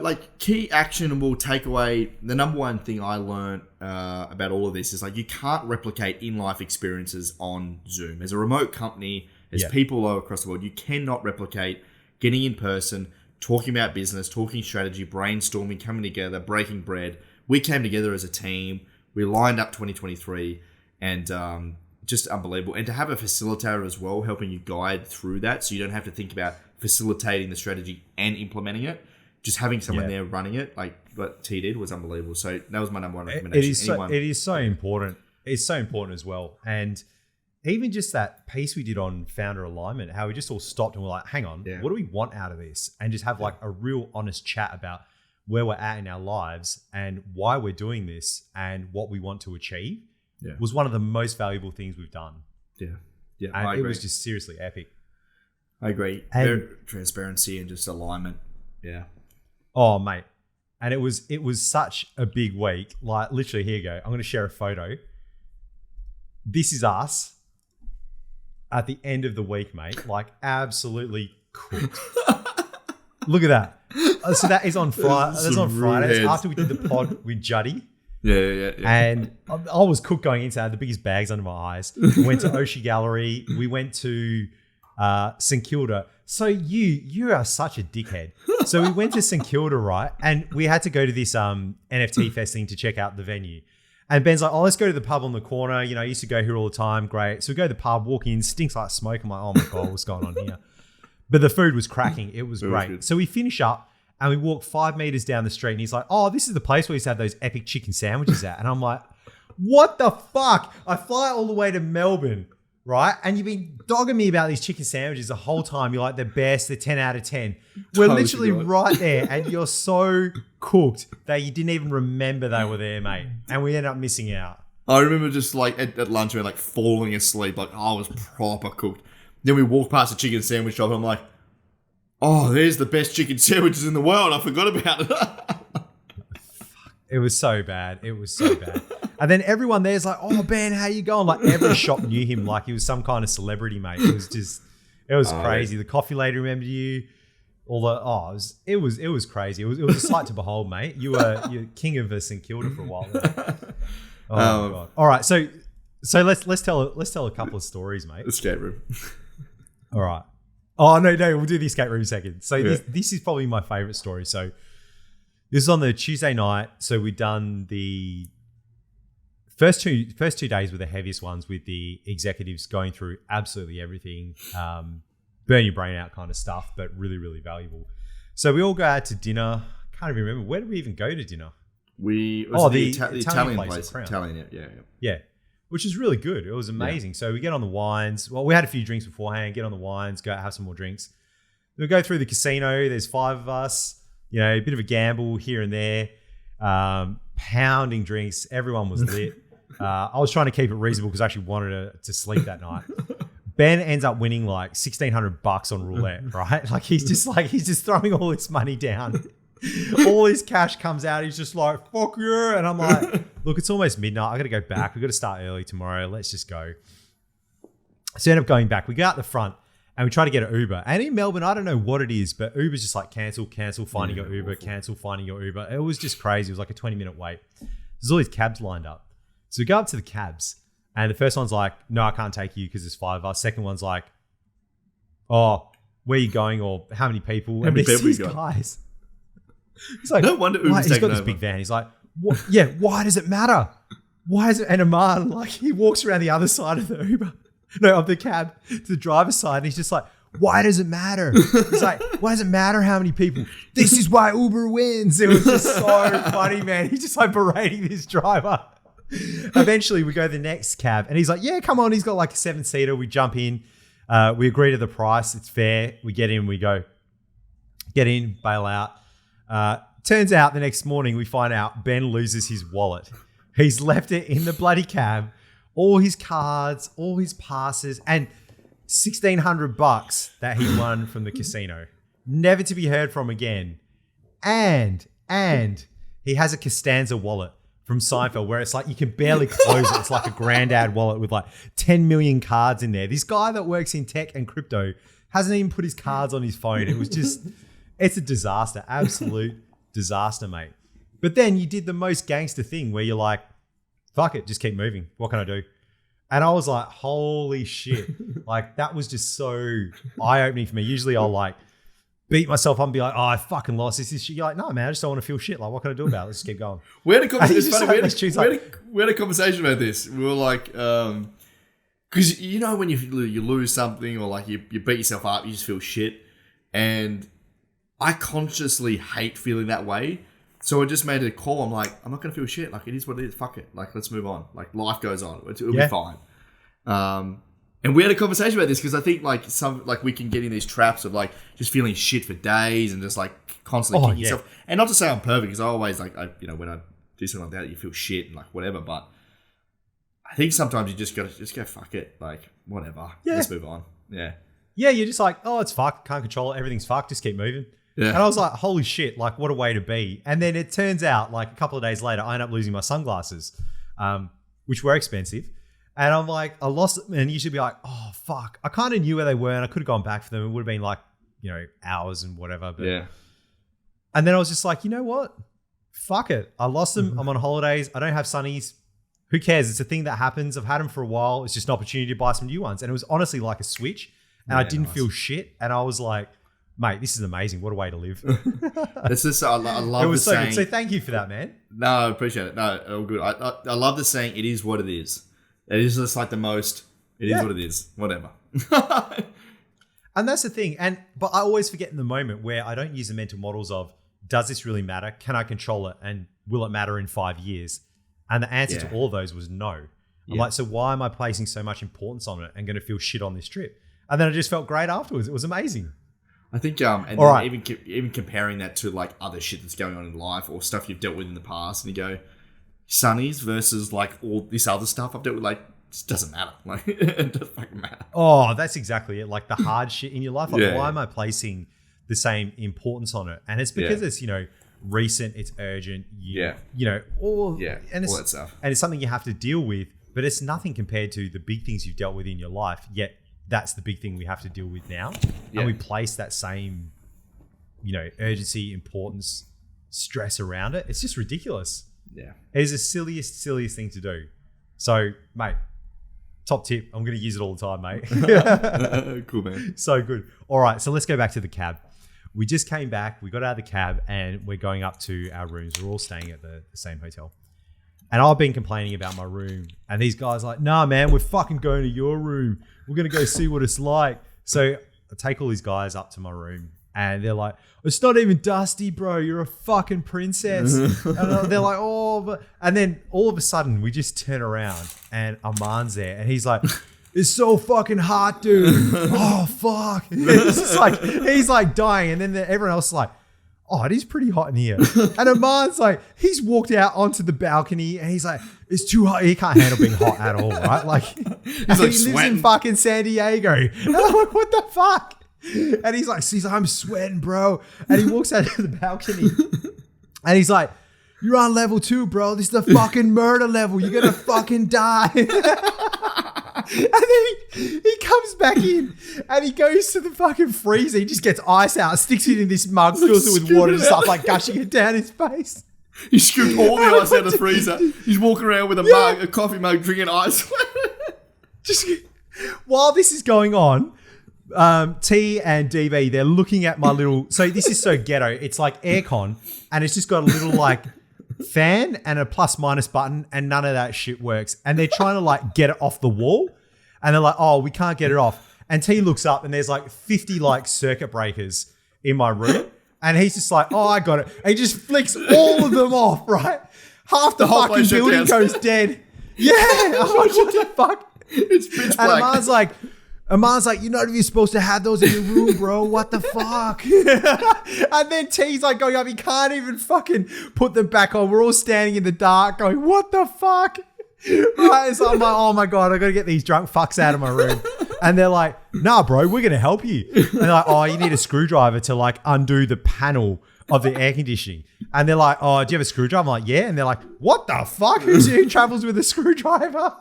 like key actionable takeaway, the number one thing I learned about all of this is like you can't replicate in-life experiences on Zoom. As a remote company, as people all across the world, you cannot replicate getting in person, talking about business, talking strategy, brainstorming, coming together, breaking bread. We came together as a team. We lined up 2023 and just unbelievable. And to have a facilitator as well, helping you guide through that so you don't have to think about facilitating the strategy and implementing it. Just having someone there running it, like what T did, was unbelievable. So that was my number one recommendation. It is so important. It's so important as well. And even just that piece we did on founder alignment, how we just all stopped and we're like, hang on, what do we want out of this? And just have like a real honest chat about where we're at in our lives and why we're doing this and what we want to achieve was one of the most valuable things we've done. Yeah. Yeah. And it was just seriously epic. I agree. And transparency and just alignment. Yeah. Oh, mate. And it was such a big week. Like literally, here you go. I'm going to share a photo. This is us at the end of the week, mate. Like absolutely cooked. Look at that. So that is on Friday. That's on Fridays after we did the pod with Juddy. Yeah. And I was cooked going into that, the biggest bags under my eyes. We went to Oshie Gallery. We went to St Kilda. So you are such a dickhead. So we went to St Kilda, right? And we had to go to this NFT fest thing to check out the venue. And Ben's like, oh, let's go to the pub on the corner. You know, I used to go here all the time. Great. So we go to the pub, walk in, stinks like smoke. I'm like, oh my God, what's going on here? But the food was cracking. It was great. So we finish up and we walk 5 meters down the street and he's like, oh, this is the place where we used to have those epic chicken sandwiches at. And I'm like, what the fuck? I fly all the way to Melbourne, right? And you've been dogging me about these chicken sandwiches the whole time. You're like, they're best, they're 10 out of 10. We're literally right there and you're so cooked that you didn't even remember they were there, mate. And we ended up missing out. I remember just like at lunch, we were like falling asleep. Like I was proper cooked. Then we walked past a chicken sandwich shop and I'm like, oh, there's the best chicken sandwiches in the world. I forgot about it. It was so bad. It was so bad. And then everyone there's like, oh, Ben, how you going? Like every shop knew him like he was some kind of celebrity, mate. It was crazy. The coffee lady remembered you. It was crazy. It was a sight to behold, mate. You're king of St Kilda for a while there. Oh my God. All right. So let's tell a couple of stories, mate. Escape room. All right. Oh, no, we'll do the escape room in a second. So this is probably my favorite story. So this is on the Tuesday night. So we'd done the first two days were the heaviest ones with the executives going through absolutely everything, burn your brain out kind of stuff, but really, really valuable. So we all go out to dinner. Can't even remember. Where did we even go to dinner? The Italian place. Italian, yeah. Which is really good. It was amazing. Yeah. So we get on the wines. Well, we had a few drinks beforehand, get on the wines, go have some more drinks. We go through the casino. There's 5 of us, you know, a bit of a gamble here and there, pounding drinks. Everyone was lit. I was trying to keep it reasonable because I actually wanted to sleep that night. Ben ends up winning like $1,600 on roulette, right? Like he's just throwing all this money down. All his cash comes out. He's just like, fuck yeah. And I'm like, look, it's almost midnight. I got to go back. We got to start early tomorrow. Let's just go. So we end up going back. We go out the front and we try to get an Uber. And in Melbourne, I don't know what it is, but Uber's just like cancel, finding your Uber, cancel, finding your Uber. It was just crazy. It was like a 20-minute wait. There's all these cabs lined up. So we go up to the cabs and the first one's like, no, I can't take you because there's 5 of us. Second one's like, oh, where are you going or how many people? How many people these you got? Guys. He's like, no wonder Uber's he's got this over. big van. He's like, what? Yeah, why does it matter? Why is it? And Amar, like, he walks around the other side of the Uber, of the cab to the driver's side, and he's just like, why does it matter? He's like, why does it matter how many people? This is why Uber wins. It was just so funny, man. He's just like berating this driver. Eventually, we go to the next cab, and he's like, yeah, come on. He's got like a 7-seater. We jump in. We agree to the price. It's fair. We get in. We go. Get in, bail out. Turns out the next morning we find out Ben loses his wallet. He's left it in the bloody cab, all his cards, all his passes, and $1,600 that he won from the casino. Never to be heard from again. And He has a Costanza wallet from Seinfeld where it's like you can barely close it. It's like a granddad wallet with like 10 million cards in there. This guy that works in tech and crypto hasn't even put his cards on his phone. It was just, it's a disaster. Absolute disaster, mate. But then you did the most gangster thing where you're like, fuck it, just keep moving. What can I do? And I was like, holy shit. Like that was just so eye-opening for me. Usually I'll like beat myself up and be like, oh, I fucking lost this shit. You're like, no, man, I just don't want to feel shit. Like, what can I do about it? Let's just keep going. We had a conversation about this. We were like, because you know when you lose something or like you beat yourself up, you just feel shit. And I consciously hate feeling that way. So I just made a call. I'm like, I'm not going to feel shit. Like, it is what it is. Fuck it. Like, let's move on. Like, life goes on. It'll be fine. And we had a conversation about this because I think like we can get in these traps of like just feeling shit for days and just like constantly kicking yourself. And not to say I'm perfect because I always like, when I do something like that, you feel shit and like whatever. But I think sometimes you just got to just go, fuck it. Like, whatever. Yeah. Let's move on. Yeah. Yeah. You're just like, oh, it's fucked. Can't control it. Everything's fucked. Just keep moving. Yeah. And I was like, holy shit, like what a way to be. And then it turns out like a couple of days later, I end up losing my sunglasses, which were expensive. And I'm like, I lost them. And you should be like, oh, fuck. I kind of knew where they were and I could have gone back for them. It would have been like, hours and whatever. But yeah. And then I was just like, you know what? Fuck it. I lost them. I'm on holidays. I don't have sunnies. Who cares? It's a thing that happens. I've had them for a while. It's just an opportunity to buy some new ones. And it was honestly like a switch. And I didn't feel shit. And I was like, mate, this is amazing. What a way to live. It's just, I love it was the so saying. Good. So thank you for that, man. No, I appreciate it. No, all good. I love the saying, it is what it is. It is just like the most, it is what it is. Whatever. And that's the thing. But I always forget in the moment where I don't use the mental models of, does this really matter? Can I control it? And will it matter in 5 years? And the answer to all of those was no. I'm like, so why am I placing so much importance on it and going to feel shit on this trip? And then I just felt great afterwards. It was amazing. I think, even comparing that to like other shit that's going on in life or stuff you've dealt with in the past, and you go, sunnies versus like all this other stuff I've dealt with, like, it just doesn't matter. Like, it doesn't fucking matter. Oh, that's exactly it. Like the hard shit in your life. Like, why am I placing the same importance on it? And it's because it's, recent, it's urgent. All that stuff. And it's something you have to deal with, but it's nothing compared to the big things you've dealt with in your life. Yet that's the big thing we have to deal with now. And we place that same, urgency, importance, stress around it. It's just ridiculous. Yeah. It is the silliest thing to do. So, mate, top tip. I'm going to use it all the time, mate. Cool, man. So good. All right. So let's go back to the cab. We just came back. We got out of the cab and we're going up to our rooms. We're all staying at the same hotel. And I've been complaining about my room. And these guys are like, nah, man, we're fucking going to your room. We're going to go see what it's like. So I take all these guys up to my room. And they're like, it's not even dusty, bro. You're a fucking princess. And they're like, oh. But... And then all of a sudden, we just turn around and Aman's there. And he's like, it's so fucking hot, dude. Oh, fuck. It's just like, he's like dying. And then everyone else is like, oh, it is pretty hot in here. And Aman's like, he's walked out onto the balcony and he's like, it's too hot. He can't handle being hot at all, right? Like, he lives in fucking San Diego. And I'm like, what the fuck? And he's like, I'm sweating, bro. And he walks out to the balcony and he's like, you're on level 2, bro. This is the fucking murder level. You're going to fucking die. And then he comes back in and he goes to the fucking freezer. He just gets ice out, sticks it in this mug, fills it with water and stuff, like gushing it down his face. He scooped all the ice out of the freezer. He's walking around with a coffee mug, drinking ice. Just while this is going on, T and DB, they're looking at my little... So this is so ghetto. It's like aircon and it's just got a little like fan and a plus minus button and none of that shit works. And they're trying to like get it off the wall and they're like, oh, we can't get it off. And T looks up and there's like 50 like circuit breakers in my room. And he's just like, oh, I got it. And he just flicks all of them off, right? Half the fucking building goes dead. Yeah. I'm like, what the fuck? It's pitch black. And Aman's like, you're not even supposed to have those in your room, bro. What the fuck? And then T's like going up. He can't even fucking put them back on. We're all standing in the dark going, what the fuck? Right? So I'm like, oh my God, I got to get these drunk fucks out of my room. And they're like, nah, bro, we're going to help you. And they're like, oh, you need a screwdriver to like undo the panel of the air conditioning. And they're like, oh, do you have a screwdriver? I'm like, yeah. And they're like, what the fuck? Who travels with a screwdriver?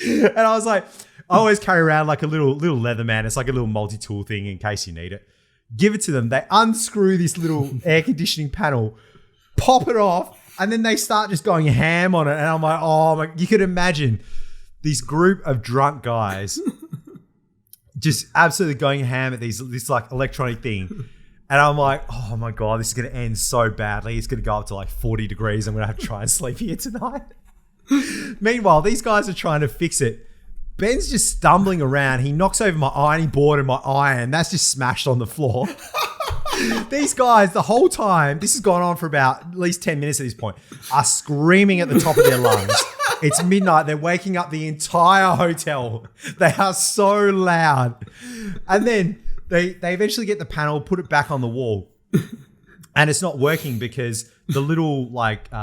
And I was like, I always carry around like a little leather man. It's like a little multi-tool thing in case you need it. Give it to them. They unscrew this little air conditioning panel, pop it off, and then they start just going ham on it. And I'm like, oh my, you could imagine this group of drunk guys just absolutely going ham at this like electronic thing. And I'm like, oh my God, this is going to end so badly. It's going to go up to like 40 degrees. I'm going to have to try and sleep here tonight. Meanwhile, these guys are trying to fix it. Ben's just stumbling around. He knocks over my ironing board and my iron. That's just smashed on the floor. These guys, the whole time, this has gone on for about at least 10 minutes at this point, are screaming at the top of their lungs. It's midnight. They're waking up the entire hotel. They are so loud. And then they eventually get the panel, put it back on the wall. And it's not working because the little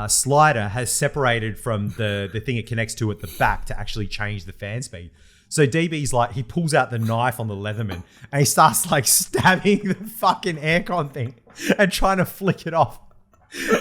slider has separated from the thing it connects to at the back to actually change the fan speed. So DB's like, he pulls out the knife on the Leatherman and he starts like stabbing the fucking aircon thing and trying to flick it off.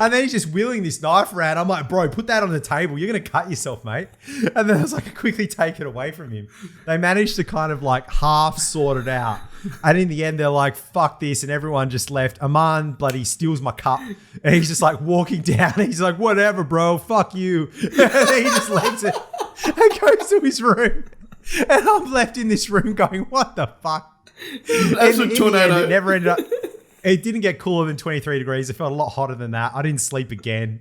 And then he's just wheeling this knife around. I'm like, bro, put that on the table. You're going to cut yourself, mate. And then I was like, quickly take it away from him. They managed to kind of like half sort it out. And in the end, they're like, fuck this. And everyone just left. Aman bloody steals my cup. And he's just like walking down. And he's like, whatever, bro. Fuck you. And then he just leaves it and goes to his room. And I'm left in this room going, what the fuck? That's a tornado. It never ended up. It didn't get cooler than 23 degrees. It felt a lot hotter than that. I didn't sleep again.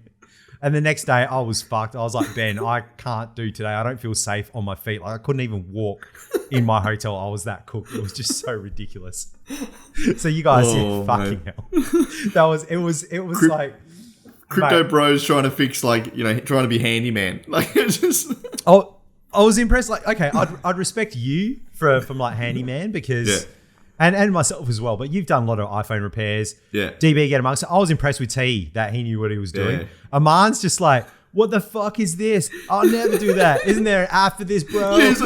And the next day I was fucked. I was like, Ben, I can't do today. I don't feel safe on my feet. Like I couldn't even walk in my hotel. I was that cooked. It was just so ridiculous. So you guys said fucking hell. It was like crypto bros trying to fix trying to be handyman. Like it's just Oh, I was impressed. Like, okay, I'd respect you from like handyman because and myself as well. But you've done a lot of iPhone repairs. Yeah. DB get amongst it. I was impressed with T that he knew what he was doing. Yeah. Aman's just like, what the fuck is this? I'll never do that. Isn't there an app for this, bro? Is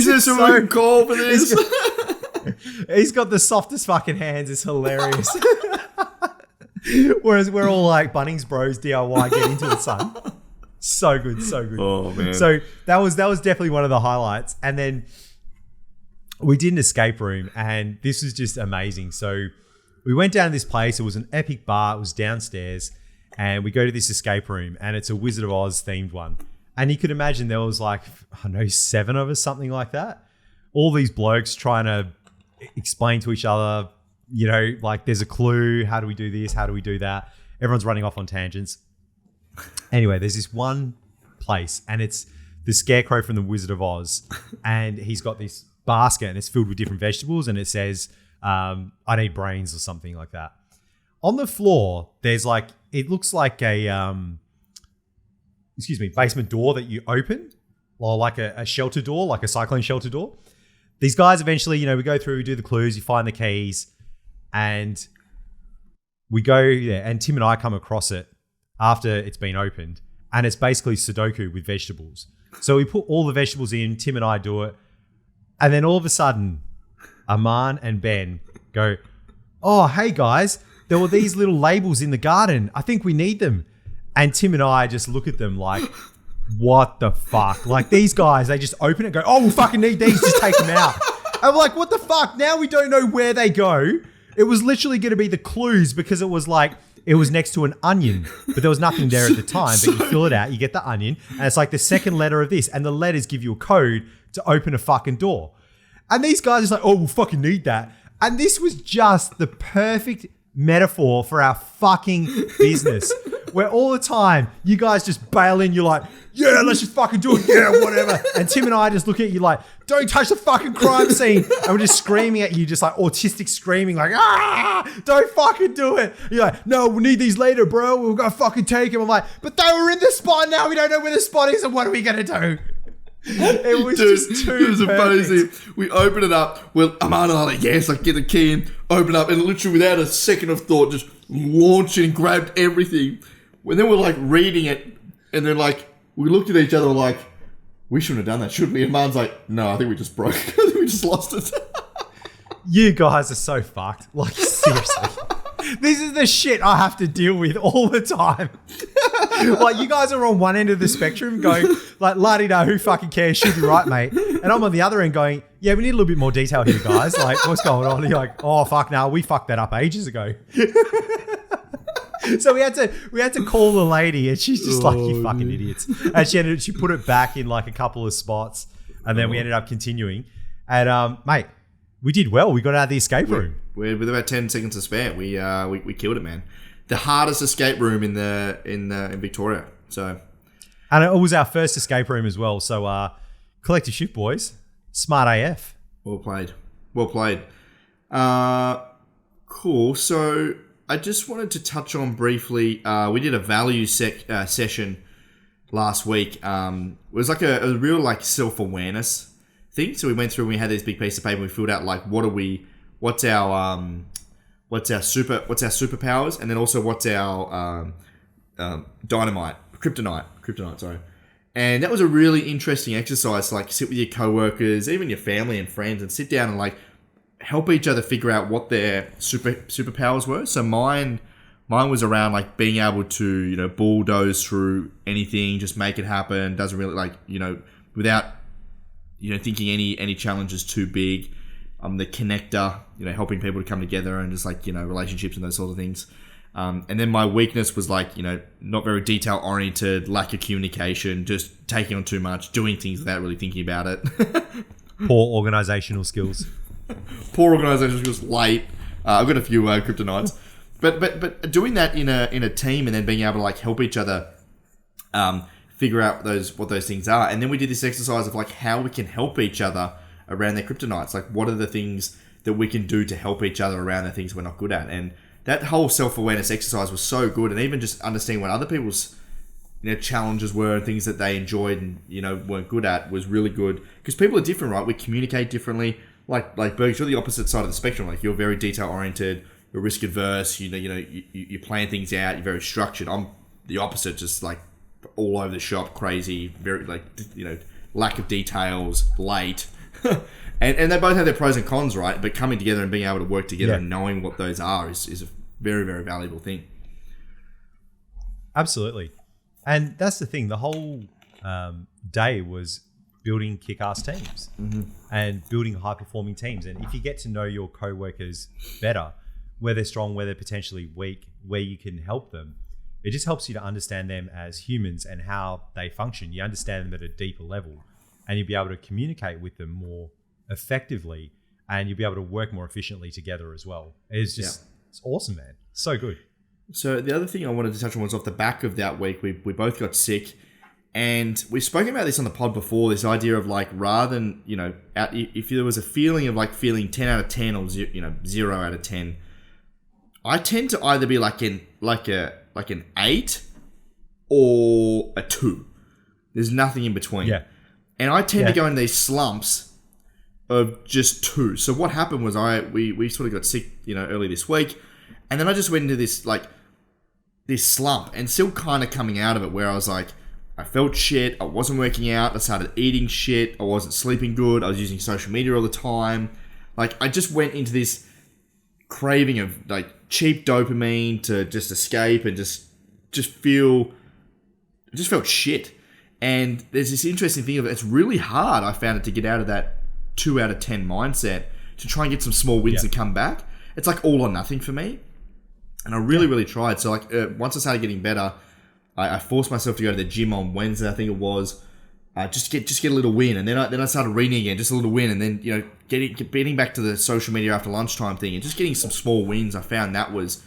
there someone who can call for this? He's got the softest fucking hands. It's hilarious. Whereas we're all like Bunnings bros DIY, get into it, son. So good, so good. Oh man. So that was definitely one of the highlights. And then we did an escape room and this was just amazing. So we went down to this place. It was an epic bar. It was downstairs. And we go to this escape room and it's a Wizard of Oz themed one. And you could imagine there was like, I don't know, 7 of us, something like that. All these blokes trying to explain to each other, like there's a clue. How do we do this? How do we do that? Everyone's running off on tangents. Anyway, there's this one place and it's the Scarecrow from the Wizard of Oz. And he's got this basket and it's filled with different vegetables and it says, I need brains or something like that. On the floor, there's like, it looks like a, basement door that you open or like a shelter door, like a cyclone shelter door. These guys eventually, we go through, we do the clues, you find the keys and we go there and Tim and I come across it after it's been opened and it's basically Sudoku with vegetables. So we put all the vegetables in, Tim and I do it. And then all of a sudden, Aman and Ben go, oh, hey guys, there were these little labels in the garden. I think we need them. And Tim and I just look at them like, what the fuck? Like these guys, they just open it and go, oh, we fucking need these, just take them out. I'm like, what the fuck? Now we don't know where they go. It was literally going to be the clues because it was like, it was next to an onion, but there was nothing there at the time. But you fill it out, you get the onion, and it's like the second letter of this, and the letters give you a code to open a fucking door. And these guys are just like, oh, we'll fucking need that. And this was just the perfect metaphor for our fucking business. Where all the time, you guys just bail in, you're like, yeah, let's just fucking do it, yeah, whatever. And Tim and I just look at you like, don't touch the fucking crime scene. And we're just screaming at you, just like autistic screaming, like, don't fucking do it. You're like, no, we need these later, bro. We're going to fucking take them. I'm like, but they were in the spot now. We don't know where the spot is. And what are we going to do? It was just too It was a funny scene. We open it up. Well, Aman and I like, yes, like get the key in, open up, and literally without a second of thought, just launched it and grabbed everything. And then we're like reading it, and then like we looked at each other like, we shouldn't have done that, should we? And Man's like, no, I think we just broke. I think we just lost it. You guys are so fucked. Like seriously. this is the shit I have to deal with all the time. Like, you guys are on one end of the spectrum going, like, la-di-da, who fucking cares? Should be right, mate. And I'm on the other end going, yeah, we need a little bit more detail here, guys. Like, what's going on? And you're like, oh, fuck, no, we fucked that up ages ago. So we had to call the lady, and she's just like, you fucking idiots. And she put it back in like a couple of spots, and then we ended up continuing. And mate, we did well. We got out of the escape room. With about 10 seconds to spare, we killed it, man. The hardest escape room in Victoria. So, and it was our first escape room as well. So, collective shift, boys. Smart AF. Well played. Cool. So, I just wanted to touch on briefly. We did a value session last week. It was like a real like self-awareness thing. So we went through and we had this big piece of paper. And we filled out like what's our superpowers, and then also what's our kryptonite. Sorry. And that was a really interesting exercise to like sit with your coworkers, even your family and friends, and sit down and like help each other figure out what their superpowers were. So mine was around like being able to, bulldoze through anything, just make it happen. Doesn't really like, without, thinking any challenges too big. I'm the connector, helping people to come together and just like, relationships and those sort of things. And then my weakness was like, not very detail oriented, lack of communication, just taking on too much, doing things without really thinking about it. Poor organizational skills. Poor organizational skills, late. I've got a few kryptonites. But doing that in a team and then being able to like help each other figure out what those things are. And then we did this exercise of like how we can help each other around their kryptonites. Like what are the things that we can do to help each other around the things we're not good at. And that whole self-awareness exercise was so good. And even just understanding what other people's challenges were and things that they enjoyed and weren't good at was really good. Because people are different, right? We communicate differently. Like Bergs, you're the opposite side of the spectrum. Like you're very detail oriented, you're risk adverse. You plan things out. You're very structured. I'm the opposite, just like all over the shop, crazy, very like lack of details, late. and they both have their pros and cons, right? But coming together and being able to work together and knowing what those are is a very, very valuable thing. Absolutely, and that's the thing. The whole day was building kick-ass teams and building high-performing teams. And if you get to know your co-workers better, where they're strong, where they're potentially weak, where you can help them, it just helps you to understand them as humans and how they function. You understand them at a deeper level, and you'll be able to communicate with them more effectively, and you'll be able to work more efficiently together as well. It's just it's awesome, man. So good. So the other thing I wanted to touch on was off the back of that week, we both got sick. And we've spoken about this on the pod before, this idea of like, rather than, if there was a feeling of like feeling 10 out of 10 or 0 out of 10, I tend to either be like an 8 or a 2. There's nothing in between. Yeah. And I tend to go into these slumps of just 2. So what happened was we sort of got sick, early this week. And then I just went into this slump and still kind of coming out of it where I was like, I felt shit. I wasn't working out. I started eating shit. I wasn't sleeping good. I was using social media all the time. Like, I just went into this craving of like cheap dopamine to just escape and just felt shit. And there's this interesting thing of it's really hard. I found it to get out of that 2 out of 10 mindset to try and get some small wins and come back. It's like all or nothing for me. And I really, really tried. So like once I started getting better, I forced myself to go to the gym on Wednesday, I think it was, just get a little win, and then I started reading again, just a little win, and then getting back to the social media after lunchtime thing, and just getting some small wins. I found that was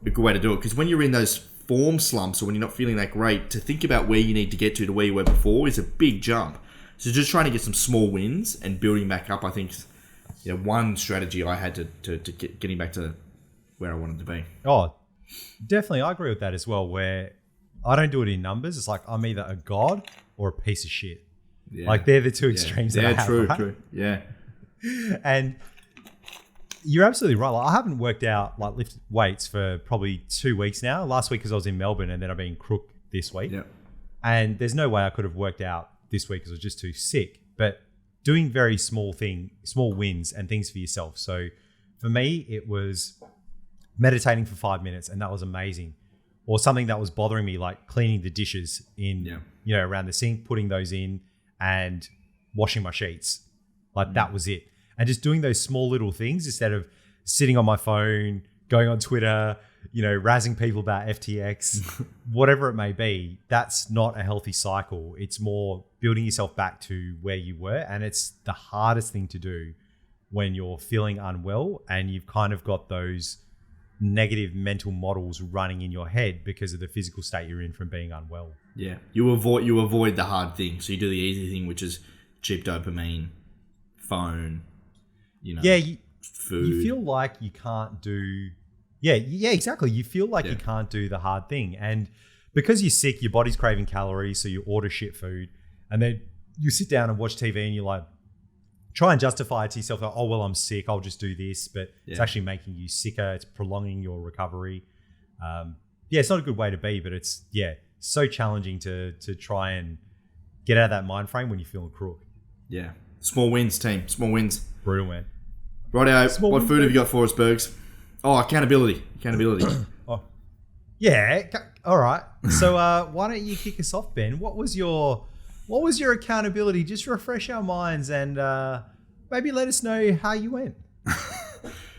a good way to do it, because when you're in those form slumps or when you're not feeling that great, to think about where you need to get to where you were before is a big jump. So just trying to get some small wins and building back up, I think, one strategy I had to getting back to where I wanted to be. Oh, definitely, I agree with that as well. Where I don't do it in numbers. It's like I'm either a god or a piece of shit. Yeah. Like they're the two extremes that I have. True, right? true. Yeah. And you're absolutely right. Like I haven't worked out like lift weights for probably 2 weeks now. Last week because I was in Melbourne, and then I've been in Crook this week. Yeah. And there's no way I could have worked out this week because I was just too sick. But doing very small wins and things for yourself. So for me, it was meditating for 5 minutes, and that was amazing. Or something that was bothering me, like cleaning the dishes around the sink, putting those in, and washing my sheets. Like that was it. And just doing those small little things instead of sitting on my phone, going on Twitter, razzing people about FTX, whatever it may be. That's not a healthy cycle. It's more building yourself back to where you were. And it's the hardest thing to do when you're feeling unwell and you've kind of got those negative mental models running in your head because of the physical state you're in from being unwell. Yeah. You avoid the hard thing. So you do the easy thing, which is cheap dopamine, phone, food. You feel like you can't do... Yeah, exactly. You feel like you can't do the hard thing. And because you're sick, your body's craving calories, so you order shit food. And then you sit down and watch TV and you're like, try and justify it to yourself, like, oh, well, I'm sick, I'll just do this. But it's actually making you sicker. It's prolonging your recovery. It's not a good way to be, but it's, so challenging to try and get out of that mind frame when you're feeling crook. Yeah. Small wins, team. Small wins. Brutal, man. Righto, what food have you got for us, Bergs? Oh, accountability. Oh, yeah. All right. So why don't you kick us off, Ben? What was your accountability? Just refresh our minds and maybe let us know how you went.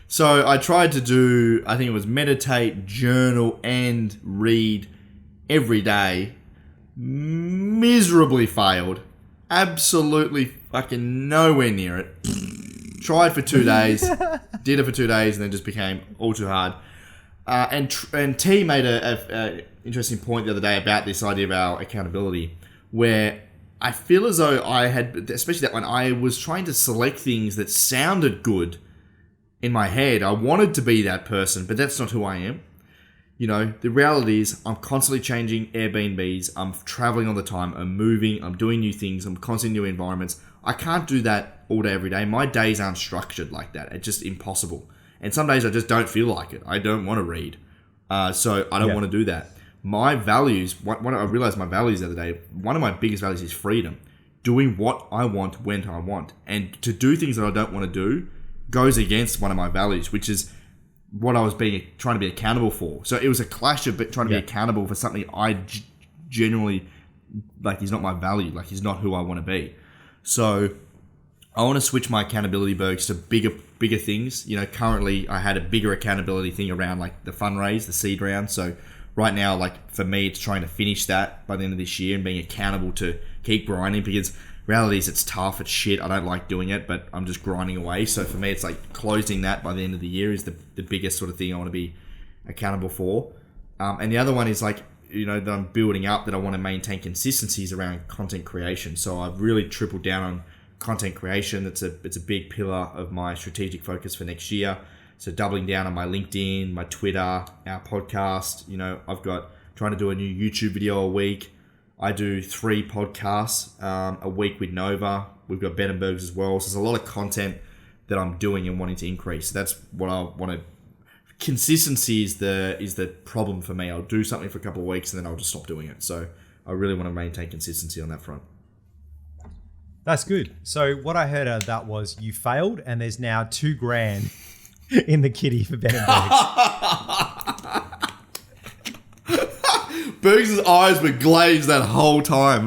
So I tried to do, I think it was meditate, journal, and read every day. Miserably failed. Absolutely fucking nowhere near it. Tried for 2 days, did it for 2 days, and then just became all too hard. And T made a interesting point the other day about this idea of our accountability, where I feel as though I had, especially that one, I was trying to select things that sounded good in my head. I wanted to be that person, but that's not who I am. The reality is I'm constantly changing Airbnbs. I'm traveling all the time. I'm moving. I'm doing new things. I'm constantly in new environments. I can't do that all day, every day. My days aren't structured like that. It's just impossible. And some days I just don't feel like it. I don't want to read. So I don't want to do that. My values, when I realized my values the other day, one of my biggest values is freedom. Doing what I want when I want. And to do things that I don't want to do goes against one of my values, which is what I was trying to be accountable for. So it was a clash of trying to be accountable for something I genuinely, like, is not my value, like, is not who I want to be. So I want to switch my accountability, Bergs, to bigger things. Currently I had a bigger accountability thing around, like, the fundraise, the seed round. So right now, like, for me, it's trying to finish that by the end of this year and being accountable to keep grinding, because reality is it's tough, it's shit, I don't like doing it, but I'm just grinding away. So for me, it's like closing that by the end of the year is the biggest sort of thing I want to be accountable for. And the other one is, like, that I'm building up, that I want to maintain consistencies around content creation. So I've really tripled down on content creation. It's a big pillar of my strategic focus for next year. So doubling down on my LinkedIn, my Twitter, our podcast. I've got trying to do a new YouTube video a week. I do 3 podcasts a week with Nova. We've got Ben and Bergs as well. So there's a lot of content that I'm doing and wanting to increase. So that's what I want to... Consistency is the problem for me. I'll do something for a couple of weeks and then I'll just stop doing it. So I really want to maintain consistency on that front. That's good. So what I heard of that was you failed and there's now $2,000 in the kitty for Ben and Bergs. Bergs' eyes were glazed that whole time.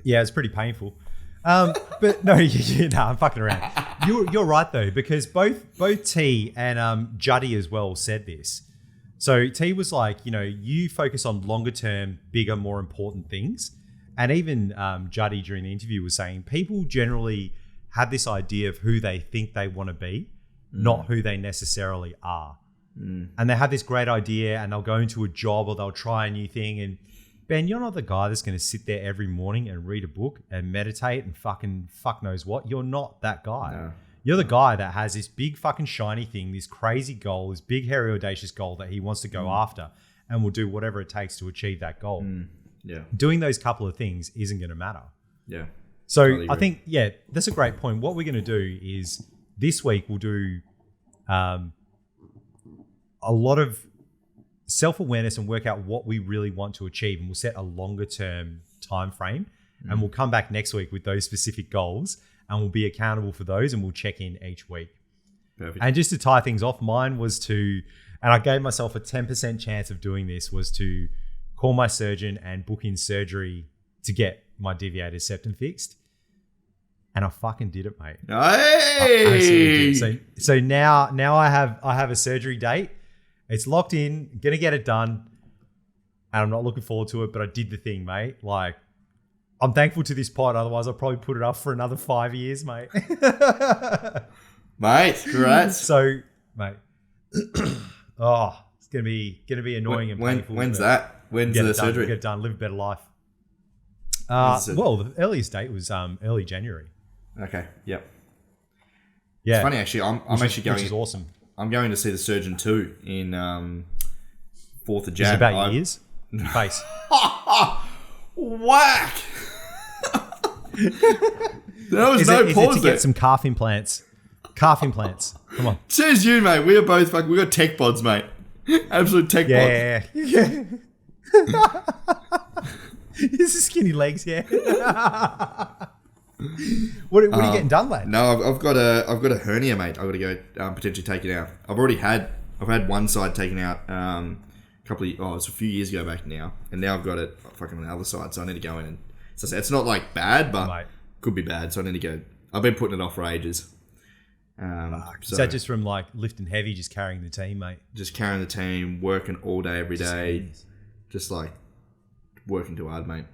Yeah, it's pretty painful. But no, I'm fucking around. You're right though, because both T and Juddy as well said this. So T was like, you focus on longer term, bigger, more important things. And even Juddy during the interview was saying people generally have this idea of who they think they want to be, not who they necessarily are. And they have this great idea and they'll go into a job or they'll try a new thing. And Ben, you're not the guy that's going to sit there every morning and read a book and meditate and fucking fuck knows what. You're not that guy. No. You're the guy that has this big fucking shiny thing, this crazy goal, this big, hairy, audacious goal that he wants to go after and will do whatever it takes to achieve that goal. Yeah. Doing those couple of things isn't going to matter. Yeah. So totally I think, that's a great point. What we're going to do is this week we'll do a lot of self-awareness and work out what we really want to achieve. And we'll set a longer term time frame and we'll come back next week with those specific goals and we'll be accountable for those and we'll check in each week. Perfect. And just to tie things off, mine was to, and I gave myself a 10% chance of doing this, was to call my surgeon and book in surgery to get my deviated septum fixed. And I fucking did it, mate. Hey! I absolutely did. So now I have a surgery date. It's locked in. Gonna get it done. And I'm not looking forward to it, but I did the thing, mate. Like, I'm thankful to this pod. Otherwise, I'll probably put it up for another 5 years, mate. Mate, congrats. So, mate. Oh, it's gonna be annoying and painful. When's that? When's the surgery? Get it done. Live a better life. Well, the earliest date was early January. Okay. Yep. Yeah. It's funny actually. I'm actually going. Which is awesome. I'm going to see the surgeon too in 4th of Jan. Is it about your ears? Face. Whack. There was no pause to there. get some calf implants. Calf implants. Come on. Says you, mate. We are both fucking. We got tech pods, mate. Absolute tech pods. Yeah. This is skinny legs, yeah. What are you getting done, lad? No, I've got a hernia, mate. I've got to go potentially take it out. I've had one side taken out it's a few years ago back now, and now I've got it fucking on the other side, so I need to go in and so it's not like bad, but could be bad, so I need to go. I've been putting it off for ages. Is that just from like lifting heavy, just carrying the team, mate? Just carrying the team, working all day, every day, just like working too hard, mate.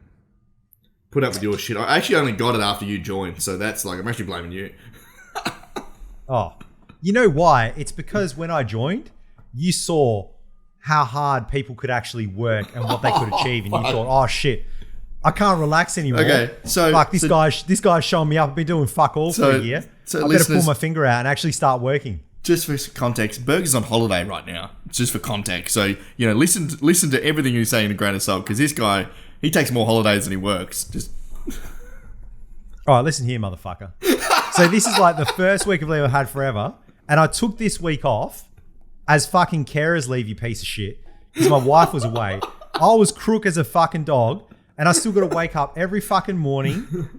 Put up with your shit. I actually only got it after you joined, so that's like I'm actually blaming you. Oh, you know why? It's because when I joined, you saw how hard people could actually work and what they could achieve, and you thought, "Oh shit, I can't relax anymore." Okay, so fuck this guy's showing me up. I've been doing fuck all for a year. So I better pull my finger out and actually start working. Just for context, Berg's on holiday right now. It's just for context. So, listen to everything you say in a grain of salt, because this guy, he takes more holidays than he works. Just. All right, listen here, motherfucker. So this is like the first week of leave I've had forever, and I took this week off as fucking carers leave, you piece of shit, because my wife was away. I was crook as a fucking dog, and I still got to wake up every fucking morning,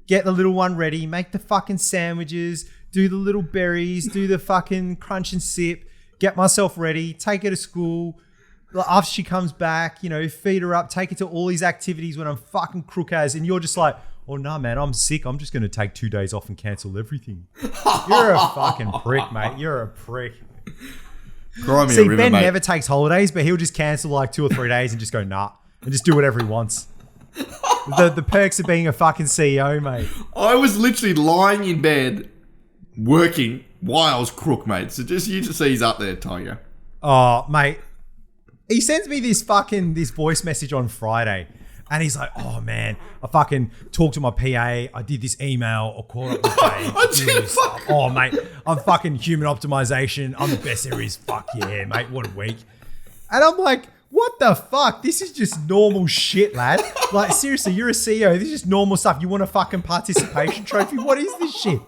get the little one ready, make the fucking sandwiches, do the little berries, do the fucking crunch and sip, get myself ready, take her to school. After she comes back, feed her up, take her to all these activities when I'm fucking crook as, and you're just like, oh, no, man, I'm sick. I'm just going to take 2 days off and cancel everything. You're a fucking prick, mate. You're a prick. See, Ben never takes holidays, but he'll just cancel like 2 or 3 days and just go, nah, and just do whatever he wants. The perks of being a fucking CEO, mate. I was literally lying in bed working while I was crook, mate. So you just see he's up there, Tiger. Oh, mate. He sends me this voice message on Friday. And he's like, oh, man, I fucking talked to my PA. I did this email. I caught up with Dave. Oh, mate, I'm fucking human optimization. I'm the best there is. Fuck yeah, mate. What a week. And I'm like, what the fuck? This is just normal shit, lad. Like, seriously, you're a CEO. This is just normal stuff. You want a fucking participation trophy? What is this shit?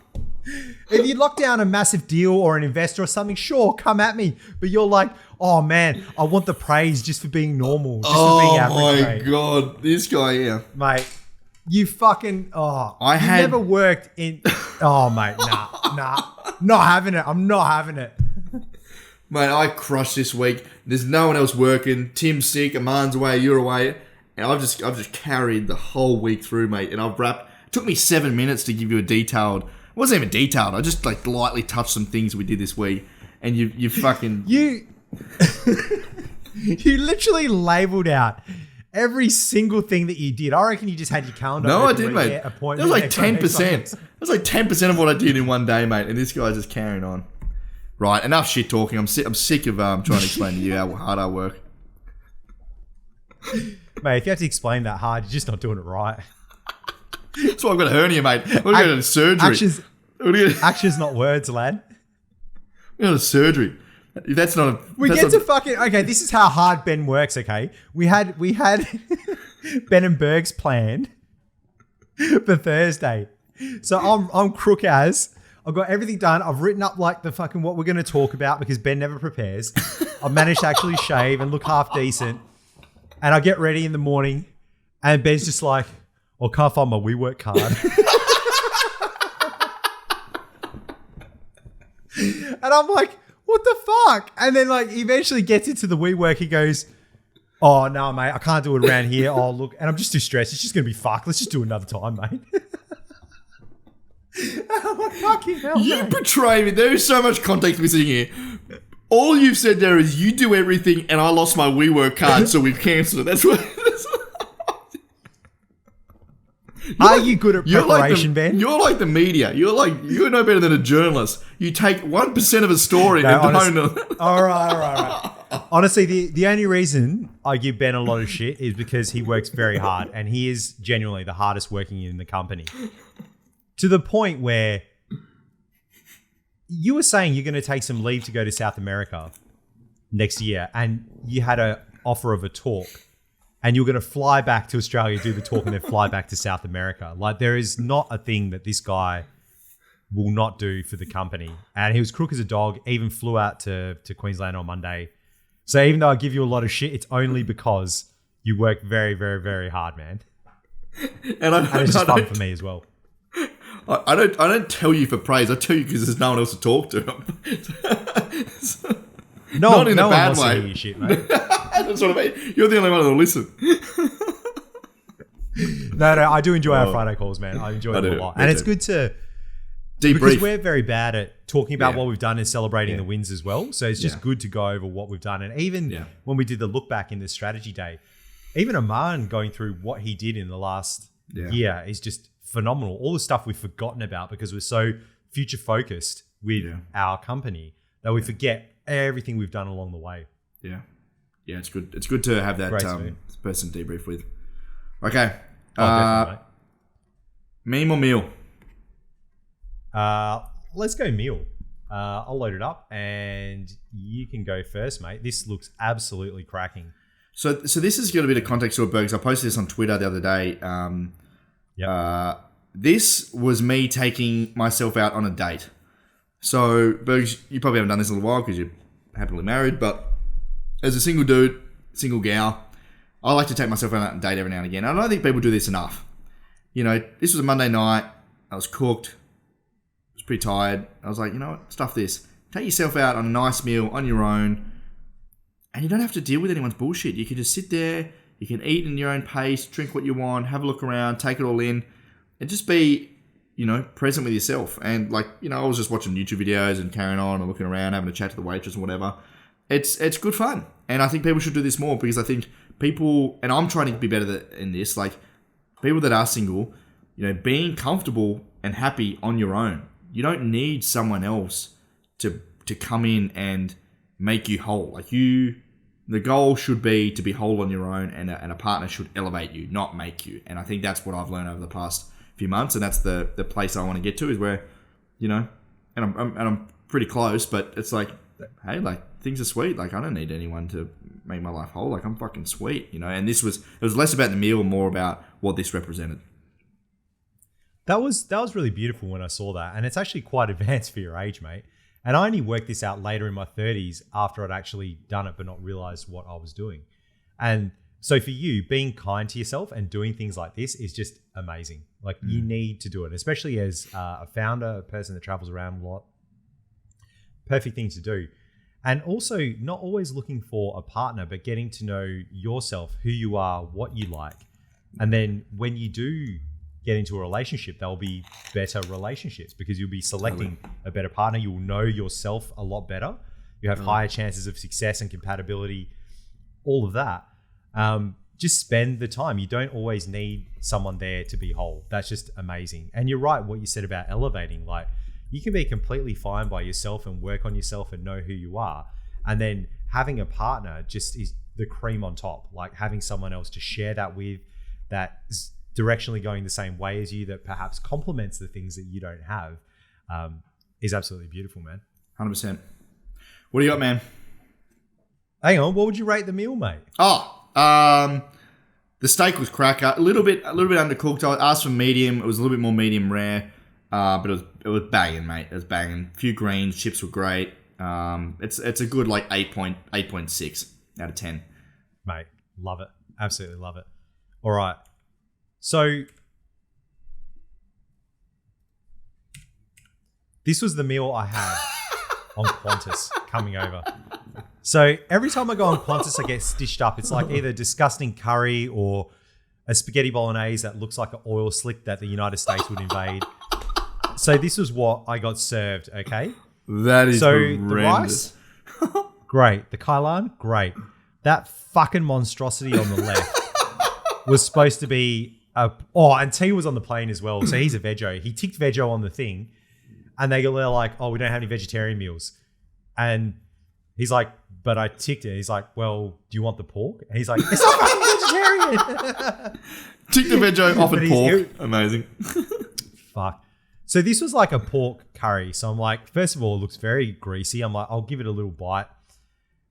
If you lock down a massive deal or an investor or something, sure, come at me. But you're like, oh man, I want the praise just for being normal, just for being average. Oh my god, this guy here, mate. You fucking never worked in. Oh mate, nah, not having it. I'm not having it. Mate, I crushed this week. There's no one else working. Tim's sick. Aman's away. You're away, and I've just carried the whole week through, mate. And I've wrapped. It took me 7 minutes to give you a detailed. It wasn't even detailed. I just like lightly touched some things we did this week, and you fucking you literally labelled out every single thing that you did. I reckon you just had your calendar. No, I did, mate. That was like 10%. That was like 10% of what I did in one day, mate. And this guy's just carrying on. Right, enough shit talking. I'm sick of trying to explain to you how hard I work. Mate, if you have to explain that hard, you're just not doing it right. That's why I've got a hernia, mate. We're going to go to surgery. Actions, not words, lad. We're going to surgery. If that's not a... Okay, this is how hard Ben works, okay? We had Ben and Berg's planned for Thursday. So I'm crook as. I've got everything done. I've written up like the fucking what we're going to talk about because Ben never prepares. I've managed to actually shave and look half decent. And I get ready in the morning and Ben's just like, I can't find my WeWork card. And And I'm like, what the fuck? And then like eventually gets into the WeWork. He goes, oh, no, mate, I can't do it around here. Oh, look. And I'm just too stressed. It's just going to be fucked. Let's just do it another time, mate. And I'm like, fucking hell, You mate. betray me. There is so much context missing here. All you've said there is you do everything and I lost my WeWork card, so we've cancelled it. That's what... Are you good at preparation, Ben? You're like the media. You're no better than a journalist. You take 1% of a story and don't... All right. Honestly, the only reason I give Ben a lot of shit is because he works very hard, and he is genuinely the hardest working in the company. To the point where you were saying you're going to take some leave to go to South America next year, and you had an offer of a talk, and you're going to fly back to Australia, do the talk, and then fly back to South America. Like, there is not a thing that this guy will not do for the company. And he was crook as a dog, even flew out to Queensland on Monday. So even though I give you a lot of shit, it's only because you work very, very, very hard, man. And it's just fun for me as well. I don't tell you for praise. I tell you because there's no one else to talk to. Not in a bad way. To hear your shit, mate. That's what I mean. You're the only one that'll listen. No, I do enjoy our Friday calls, man. I enjoy them a lot. And it's good to debrief. Because we're very bad at talking about what we've done and celebrating the wins as well. So it's just good to go over what we've done. And even when we did the look back in the strategy day, even Aman going through what he did in the last year is just phenomenal. All the stuff we've forgotten about because we're so future focused with our company that we forget everything we've done along the way. Yeah. Yeah, it's good. It's good to have that person to debrief with. Okay. Meme or meal? Let's go meal. I'll load it up and you can go first, mate. This looks absolutely cracking. So this is got a bit of context to it, Bergs. I posted this on Twitter the other day. This was me taking myself out on a date. So, Bergs, you probably haven't done this in a while because you're happily married, but as a single dude, single gal, I like to take myself out on a date every now and again. I don't think people do this enough. You know, this was a Monday night. I was cooked. I was pretty tired. I was like, you know what? Stuff this. Take yourself out on a nice meal on your own, and you don't have to deal with anyone's bullshit. You can just sit there. You can eat in your own pace, drink what you want, have a look around, take it all in, and just be, you know, present with yourself. And like, you know, I was just watching YouTube videos and carrying on and looking around, having a chat to the waitress and whatever. It's good fun. And I think people should do this more because I think people, and I'm trying to be better in this, like people that are single, you know, being comfortable and happy on your own. You don't need someone else to come in and make you whole. Like the goal should be to be whole on your own, and a partner should elevate you, not make you. And I think that's what I've learned over the past few months, and that's the place I want to get to, is where, you know, and I'm pretty close, but it's like, hey, like things are sweet. Like I don't need anyone to make my life whole. Like I'm fucking sweet, you know. And it was less about the meal and more about what this represented. That was really beautiful when I saw that, and it's actually quite advanced for your age, mate. And I only worked this out later in my 30s after I'd actually done it but not realized what I was doing. And so for you, being kind to yourself and doing things like this is just amazing. Like you need to do it, especially as a founder, a person that travels around a lot. Perfect thing to do. And also not always looking for a partner, but getting to know yourself, who you are, what you like. And then when you do get into a relationship, there'll be better relationships because you'll be selecting a better partner. You'll know yourself a lot better. You have higher chances of success and compatibility, all of that. Just spend the time. You don't always need someone there to be whole. That's just amazing. And you're right, what you said about elevating. Like you can be completely fine by yourself and work on yourself and know who you are. And then having a partner just is the cream on top. Like having someone else to share that with, that is directionally going the same way as you, that perhaps complements the things that you don't have, is absolutely beautiful, man. 100%. What do you got, man? Hang on, what would you rate the meal, mate? The steak was cracker, a little bit undercooked. I asked for medium. It was a little bit more medium rare, but it was banging, mate. It was banging. A few greens, chips were great. It's a good like 8.6 out of 10. Mate, love it. Absolutely love it. All right. So this was the meal I had on Qantas coming over. So every time I go on Qantas, I get stitched up. It's like either disgusting curry or a spaghetti bolognese that looks like an oil slick that the United States would invade. So this was what I got served, okay? That is horrendous. The rice, great. The kailan, great. That fucking monstrosity on the left was supposed to be and T was on the plane as well. So he's a veggie. He ticked veggie on the thing, and they're like, "Oh, we don't have any vegetarian meals." And he's like, "But I ticked it." He's like, "Well, do you want the pork?" And he's like, "It's not fucking vegetarian." Tick the veggie, offered pork. Amazing. Fuck. So this was like a pork curry. So I'm like, first of all, it looks very greasy. I'm like, I'll give it a little bite.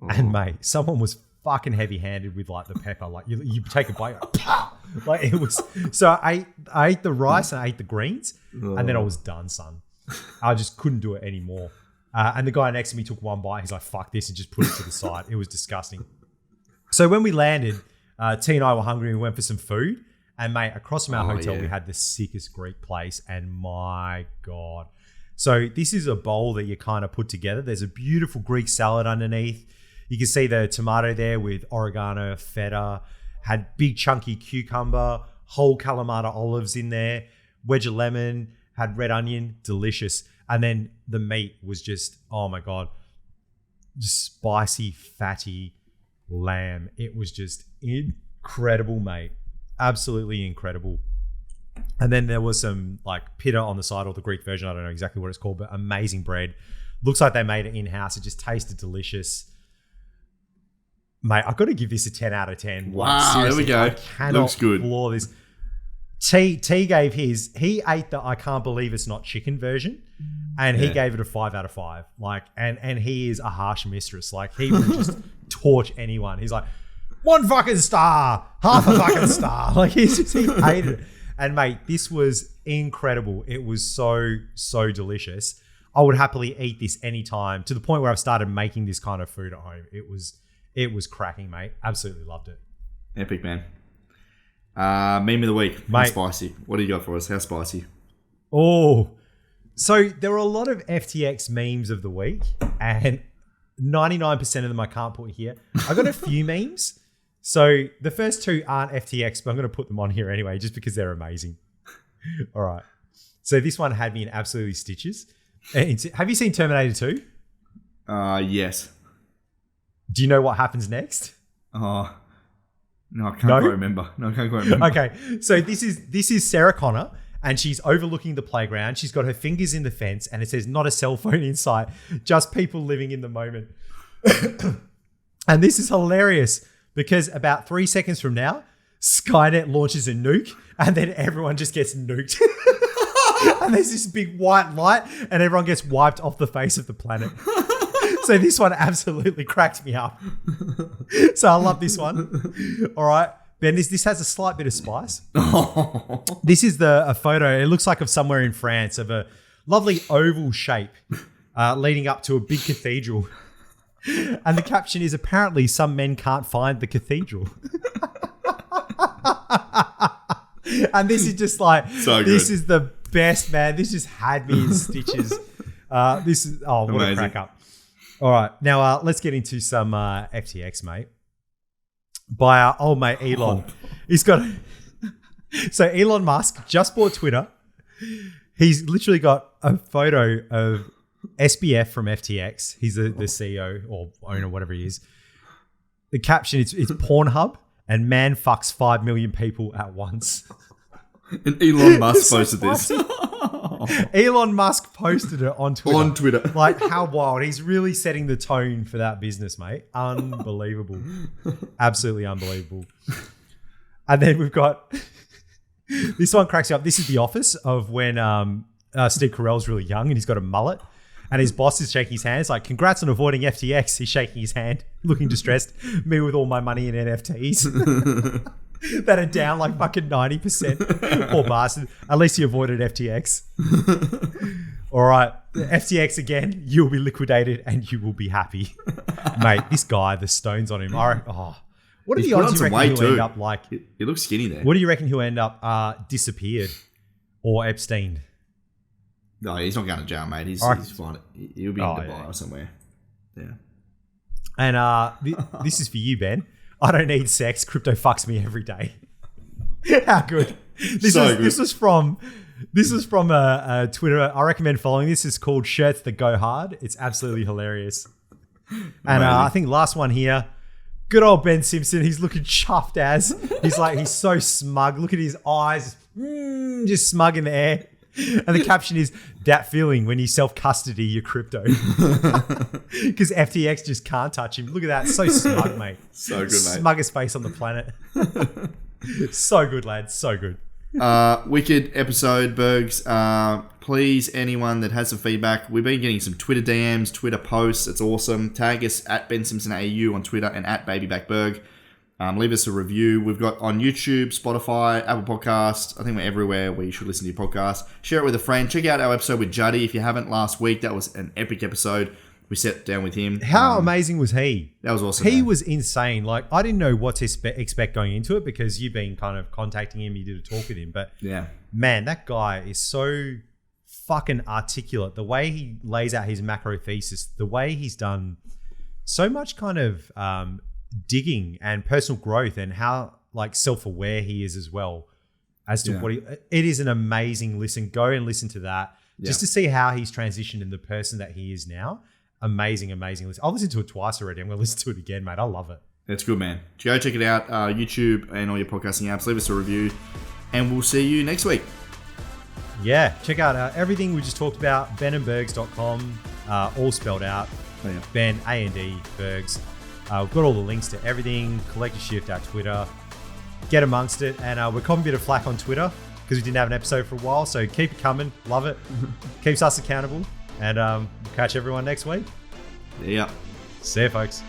And mate, someone was fucking heavy-handed with like the pepper. Like you take a bite, like it was. So I ate the rice and I ate the greens, and then I was done, son. I just couldn't do it anymore. And the guy next to me took one bite. He's like, "Fuck this," and just put it to the side. It was disgusting. So when we landed, T and I were hungry. And we went for some food. And mate, across from our hotel, we had the sickest Greek place. And my God. So this is a bowl that you kind of put together. There's a beautiful Greek salad underneath. You can see the tomato there with oregano, feta, had big chunky cucumber, whole Kalamata olives in there, wedge of lemon, had red onion, delicious. And then the meat was just, oh my God, just spicy, fatty lamb. It was just incredible, mate. Absolutely incredible. And then there was some like pita on the side, or the Greek version. I don't know exactly what it's called, but amazing bread. Looks like they made it in-house. It just tasted delicious. Mate, I've got to give this a 10 out of 10. Wow, there we go. I cannot Looks good. floor this. T gave his, he ate the I can't believe it's not chicken version, and he gave it a 5 out of 5. Like, and he is a harsh mistress. Like, he would just torch anyone. He's like, 1 fucking star, half a fucking star. Like, he hated it. And mate, this was incredible. It was so delicious. I would happily eat this anytime, to the point where I've started making this kind of food at home. It was cracking, mate. Absolutely loved it. Epic, man. Meme of the week. Mate. How spicy? What do you got for us? How spicy? Oh, so there were a lot of FTX memes of the week, and 99% of them I can't put here. I got a few memes. So the first 2 aren't FTX, but I'm going to put them on here anyway, just because they're amazing. All right. So this one had me in absolutely stitches. Have you seen Terminator 2? Yes. Do you know what happens next? Oh, no, I can't quite remember. Okay, so this is Sarah Connor, and she's overlooking the playground. She's got her fingers in the fence, and it says, "Not a cell phone in sight, just people living in the moment." And this is hilarious because about 3 seconds from now, Skynet launches a nuke, and then everyone just gets nuked. And there's this big white light, and everyone gets wiped off the face of the planet. So this one absolutely cracked me up. So I love this one. All right. Ben, this has a slight bit of spice. This is a photo. It looks like of somewhere in France, of a lovely oval shape leading up to a big cathedral. And the caption is, apparently some men can't find the cathedral. And this is just like, so this is the best, man. This just had me in stitches. This is, what amazing. A crack up. All right. Now, let's get into some FTX, mate. By our old mate, Elon. He's got... So Elon Musk just bought Twitter. He's literally got a photo of SBF from FTX. He's the CEO or owner, whatever he is. The caption, it's Pornhub, and man fucks 5 million people at once. And Elon Musk posted this. Elon Musk posted it on Twitter. Like, how wild. He's really setting the tone for that business, mate. Unbelievable. Absolutely unbelievable. And then we've got... This one cracks you up. This is the office of when Steve Carell's really young and he's got a mullet. And his boss is shaking his hand. It's like, congrats on avoiding FTX. He's shaking his hand, looking distressed. Me with all my money in NFTs. That are down like fucking 90%. Poor bastard. At least he avoided FTX. All right. FTX again. You'll be liquidated and you will be happy. Mate, this guy, the stones on him. What are the odds you reckon he'll end up like? He looks skinny there. What do you reckon he'll end up disappeared or Epstein? No, he's not going to jail, mate. He's fine. He'll be in Dubai or somewhere. Yeah. And this is for you, Ben. I don't need sex. Crypto fucks me every day. How good. This was from Twitter. I recommend following this. It's called Shirts That Go Hard. It's absolutely hilarious. And I think last one here. Good old Ben Simpson. He's looking chuffed as. He's so smug. Look at his eyes. Just smug in the air. And the caption is, that feeling when you self-custody your crypto. Because FTX just can't touch him. Look at that. So smug, mate. So good, mate. Smuggest face on the planet. So good, lads. So good. Wicked episode, Bergs. Please, anyone that has some feedback, we've been getting some Twitter DMs, Twitter posts. It's awesome. Tag us at BenSimpsonAU on Twitter and at BabybackBerg. Leave us a review. We've got on YouTube, Spotify, Apple Podcasts. I think we're everywhere where you should listen to your podcast. Share it with a friend. Check out our episode with Juddy if you haven't last week. That was an epic episode. We sat down with him. How amazing was he? That was awesome. He was insane. Like, I didn't know what to expect going into it because you've been kind of contacting him. You did a talk with him. But yeah, man, that guy is so fucking articulate. The way he lays out his macro thesis, the way he's done so much kind of digging and personal growth and how like self-aware he is as well as to what it is an amazing listen. Go and listen to that just to see how he's transitioned in the person that he is now. Amazing listen. I've listened to it twice already. I'm going to listen to it again, mate. I love it. It's good, man. Go check it out. YouTube and all your podcasting apps. Leave us a review and we'll see you next week. Yeah. Check out everything we just talked about. benandbergs.com, all spelled out. Oh, yeah. Ben, A&D, Bergs. We've got all the links to everything. Collective Shift, our Twitter. Get amongst it. And we're copping a bit of flack on Twitter because we didn't have an episode for a while. So keep it coming. Love it. Keeps us accountable. And we'll catch everyone next week. Yeah. See you, folks.